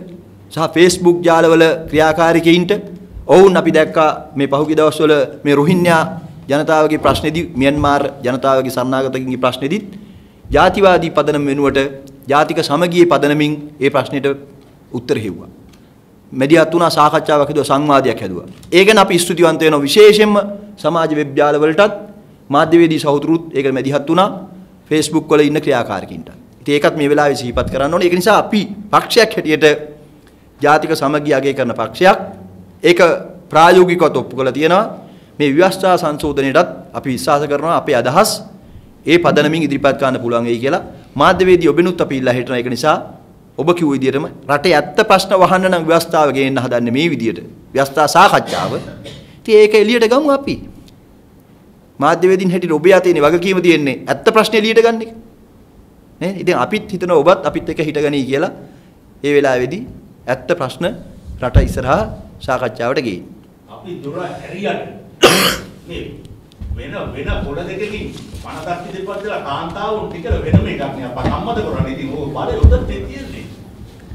සහ Facebook ජාලවල ක්‍රියාකාරිකයින්ට. ඔවුන් අපි දැක්කා මේ පහුගිය දවස්වල මේ රොහින්යා ජනතාවගේ ප්‍රශ්නේදී මියන්මාර් ජනතාවගේ සරණාගතකගේ ප්‍රශ්නේදීත් ජාතිවාදී පදනම වෙනුවට ජාතික සමගියේ පදනමින් ඒ ප්‍රශ්නෙට උත්තර හෙව්වා. මෙඩියා තුන සාකච්ඡාවක් හදුවා සංවාදයක් හැදුවා. ඒ ගැන අපි ස්තුතිවන්ත වෙනවා විශේෂයෙන්ම සමාජ වෙබ් ජාල වලටත් මාධ්‍යවේදී සහෝදරුත් ඒක මැදිහත් වුණා Facebook වල ඉන්න ක්‍රියාකාරකින්ට. ඉතින් ඒකත් මේ වෙලාවේ සිහිපත් කරන්න ඕනේ. ඒක නිසා අපි පක්ෂයක් හැටියට ජාතික සමගිය අගය කරන පක්ෂයක් ඒක ප්‍රායෝගිකව ඔප්පු කරලා තියෙනවා. මේ ව්‍යවස්ථා සංශෝධනයටත් අපි විශ්වාස කරනවා අපේ අදහස් ඒ පදනමින් ඉදිරිපත් කරන්න පුළුවන් වෙයි කියලා. මාධ්‍යවේදී ඔබෙනුත් අපි ඉල්ලා හිටනවා. ඒක නිසා ඔබ කිව්ව විදිහටම රටේ ඇත්ත ප්‍රශ්න වහන්න නම් ව්‍යවස්ථාව ගේන්න හදන්නේ මේ විදිහට. ව්‍යවස්ථා සාකච්ඡාව. ඉතින් ඒක එළියට ගමු අපි. මාධ්‍යවේදීන් හැටියට ඔබ යතේනේ වගකීම තියෙන්නේ ඇත්ත ප්‍රශ්න එළියට ගන්න එක. නේද? ඉතින් අපිත් හිතනවා ඔබත් අපිත් එක්ක හිටගනී කියලා. ඒ වෙලාවේදී ඇත්ත ප්‍රශ්න රට ඉස්සරහා සාකච්ඡාවට ගේන්න. අපි දොර හැරියට මේ වෙන පොළ දෙකකින් මනසක් ඉදිරිපත් කරලා කාන්තාවුන් ටික වෙනම එකක් නේ අපා සම්මත කරන්නේ. ඉතින් ඕක බලේ උදේ තියෙන්නේ.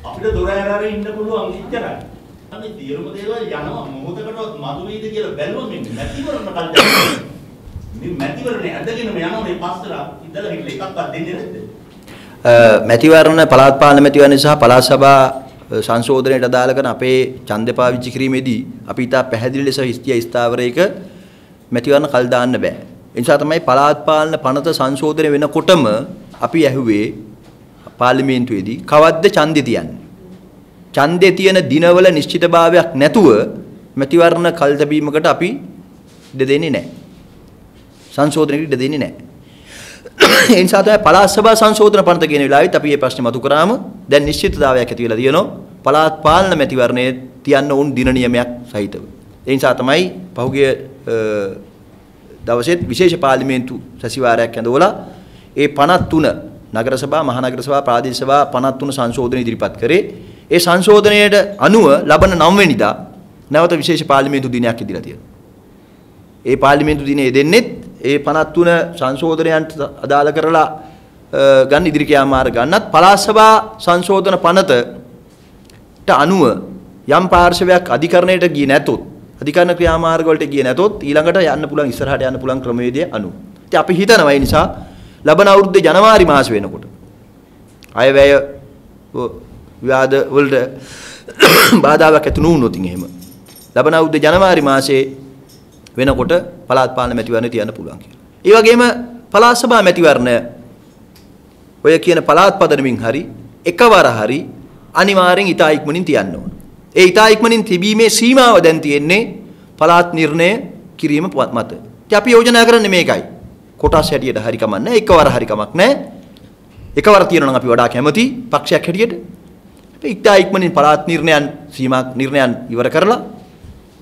අපිට දොර හැරලා ඉන්න පුළුවන් ඉච්චරයි. අනේ තීරම දේවල් යනවා මොහොතකටවත් මදු වේද කියලා බැලුවම නැතිවරන කල්පනා. මේ මැතිවරණේ ඇදගෙන යනවා මේ පස්සලා ඉඳලා හිටලා එකක්වත් දෙන්නේ නැද්ද? මැතිවරණ පළාත් පාලන මැතිවරණ සහ පළාත් සභා සංශෝධනයට අදාළ කරන අපේ ඡන්ද පාවිච්චි කිරීමේදී අපි ඉතා පැහැදිලි ලෙස හිස්තිය ස්ථාවරයක මැතිවරණ කල් දාන්න බෑ. ඒ නිසා තමයි පළාත් පාලන පනත සංශෝධනය වෙනකොටම අපි ඇහුවේ පාර්ලිමේන්තුවේදී කවද්ද ඡන්දෙ තියන්නේ? ඡන්දෙ තියෙන දිනවල නිශ්චිතභාවයක් නැතුව මැතිවරණ කල් තැබීමකට අපි ඉඩ දෙන්නේ නැහැ. සංශෝධනයකට ඉඩ දෙන්නේ නැහැ. ඒ නිසා තමයි පළාත් සභා සංශෝධන පනත කියන වෙලාවෙත් අපි මේ ප්‍රශ්නේ මතු කරාම දැන් නිශ්චිතතාවයක් ඇති වෙලා තියෙනවා. පළාත් පාලන මැතිවරණයේ තියන්න ඕන දින නියමයක් සහිතව. ඒ නිසා තමයි පහුගිය දවසේත් විශේෂ පාර්ලිමේන්තු සැසිවාරයක් ඇඳවලා ඒ 53 නගර සභා මහනගර සභා ප්‍රාදේශ සභා 53 සංශෝධන ඉදිරිපත් කරේ. ඒ සංශෝධනයට අනුව ලබන 9 වෙනිදා නැවත විශේෂ පාර්ලිමේන්තු දිනයක් ඉදිරියට තියෙනවා. ඒ පාර්ලිමේන්තු දිනේ දෙන්නෙත් ඒ 53 සංශෝධනයන්ට අදාළ කරලා ගන්න ඉදිරි ක්‍රියාමාර්ග ගන්නත් පළාත් සභා සංශෝධන පනතට අනුව යම් පාර්ශවයක් අධිකරණයට ගියේ නැතොත් අධිකරණ ක්‍රියාමාර්ග වලට ගියේ නැතොත් ඊළඟට යන්න පුළුවන් ඉස්සරහට යන්න පුළුවන් ක්‍රමවේදය අනුව. ඉතින් අපි හිතනවා ඒ නිසා ලබන අවුරුද්දේ ජනවාරි මාස වෙනකොට අයවැය විවාද වලට බාධාවක් ඇති නොවුනොත් එහෙම ලබන අවුරුද්දේ ජනවාරි මාසයේ වෙනකොට පළාත් පාලන මැතිවරණ තියන්න පුළුවන් කියලා. ඒ වගේම පළාත් සභා මැතිවරණ ඔය කියන පළාත් පදනමින් හරි එකවර හරි අනිවාර්යෙන් ඉතා ඉක්මනින් තියන්න ඕන. ඒ ඉතා ඉක්මනින් තිබීමේ සීමාව දැන් තියෙන්නේ පළාත් නිර්ණය කිරීම මත. ඉතින් අපි යෝජනා කරන්නේ මේකයි. කොටස් හැටියට හරි කමක් නැහැ. එකවර හරි කමක් නැහැ. එකවර තියනවා නම් අපි වඩා කැමති පක්ෂයක් හැටියට. ඉතා ඉක්මනින් පළාත් නිර්ණයන් ඉවර කරලා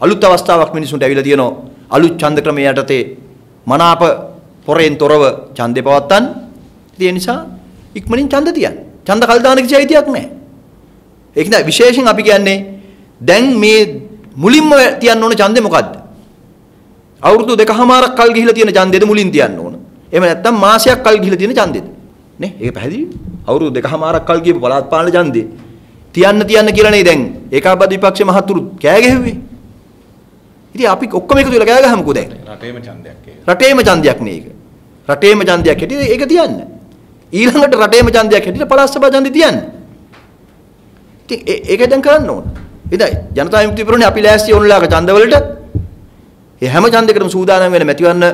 අලුත් අවස්ථාවක් මිනිසුන්ට ඇවිල්ලා තියෙනවා. අලුත් ඡන්ද ක්‍රමයේ යටතේ මනාප පොරෙන් තොරව ඡන්දේ පවත්තන්. ඒ නිසා ඉක්මනින් ඡන්ද තියන්න. ඡන්ද කල් දාන කිසි අයිතියක් නැහැ. ඒක නෑ විශේෂයෙන් අපි කියන්නේ දැන් මේ මුලින්ම තියන්න ඕන ඡන්දේ මොකද්ද? අවුරුදු 2කමාරක් කල් ගිහිලා තියෙන ඡන්දෙද මුලින් තියන්න ඕන. එහෙම නැත්නම් මාසයක් කල් ගිහිලා තියෙන ඡන්දෙද? නේ? ඒක පැහැදිලි. අවුරුදු 2කමාරක් කල් ගියපු පළාත් පාලන ඡන්දේ තියන්න කියලා නේ දැන් ඒකාබද්ධ විපක්ෂ මහතුරු කෑ ගැහුවේ. ඉතින් අපි ඔක්කොම එකතු වෙලා කෑ ගහමුකෝ දැන්. රටේම ඡන්දයක් ඒක. රටේම ඡන්දයක් නේ ඒක. රටේම ඡන්දයක් හැටියට ඒක තියන්න. ඊළඟට රටේම ඡන්දයක් හැටියට පළාත් සභා ඡන්දේ තියන්න. ඉතින් ඒක දැන් කරන්න ඕන. ඉතින් ජනතා විමුක්ති පෙරමුණේ අපි ලෑස්ති ඕනලාක ඡන්දවලට ඒ හැම ඡන්දයකටම සූදානම් වෙන මැතිවරණ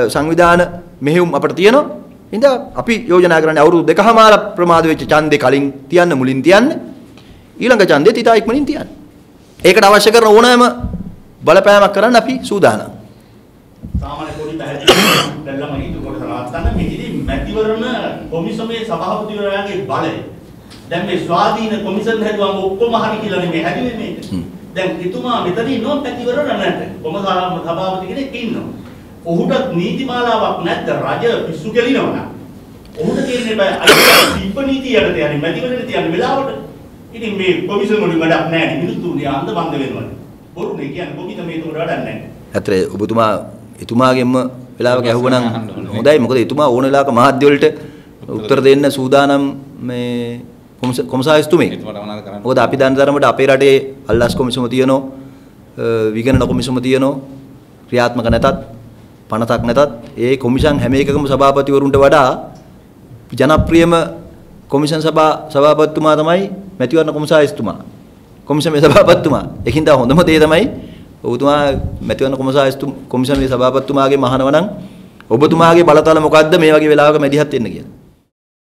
සංවිධාන මෙහෙයුම් අපිට තියෙනවා. ඉතින් අපි යෝජනා කරන්නේ අවුරුදු 2කමාර ප්‍රමාද වෙච්ච ඡන්දේ කලින් තියන්න මුලින් තියන්න. ඊළඟ ඡන්දේ තිතා ඉක්මනින් තියන්න. ඒකට අවශ්‍ය කරන ඕනෑම බලපෑමක් කරන්න අපි සූදානම්. සාමාන්‍ය පොඩි පැහැදිලි දැල්ලම හිතු කොට නවත්තන්න මෙහිදී මැතිවරණ කොමිසමේ සභාපතිවරයාගේ බලය දැන් මේ ස්වාධීන කොමිසම් හැදුවම ඔක්කොම හරි කියලා නෙමෙයි හැදුවේ මේක. දැන් එතුමා මෙතනින් නෝ පැතිවරණ නැද්ද? කොමසාරාම සභාපති කෙනෙක් ඉන්නවා. ඔහුට නීතිමාලාවක් නැද්ද? රජ පිස්සු කෙලිනවා නම්. ඔහුට කියන්නේ බෑ අයිතිය දීප නීතියට තියන්නේ මැතිවරණ තියන්නේ වෙලාවට. ඉතින් මේ කොමිසම් වලින් වැඩක් නැහැ නේ. මිනිස්සුනේ අන්ධ බන්ද වෙනවා. බොරුනේ කියන්නේ කොමිසම මේකට වැඩක් නැහැ. ඇත්තට ඔබතුමා එතුමාගෙන්ම වෙලාවක ඇහුවනම් හොඳයි. මොකද එතුමා ඕන වෙලාවක මාධ්‍ය වලට උත්තර දෙන්න සූදානම් මේ කොමසාරිස්තුමේ. මොකද අපි දන්න තරමට අපේ රටේ අල්ලාස් කොමිසම තියෙනවා, විගණන කොමිසම තියෙනවා, ක්‍රියාත්මක නැතත්, පනතක් නැතත් ඒ කොමිසම් හැම එකකම සභාපතිවරුන්ට වඩා ජනප්‍රියම කොමිසම් සභාපතිතුමා තමයි මැතිවරණ කොමසාරිස්තුමා. කොමිසමේ සභාපතිතුමා. ඒකින්ද හොඳම දේ තමයි ඔබතුමා මැතිවරණ කොමසාරිස්තුමා කොමිසමේ සභාපතිතුමාගේ මහානවනම් ඔබතුමාගේ බලතල මොකද්ද මේ වගේ වෙලාවක මැදිහත් වෙන්න කියලා.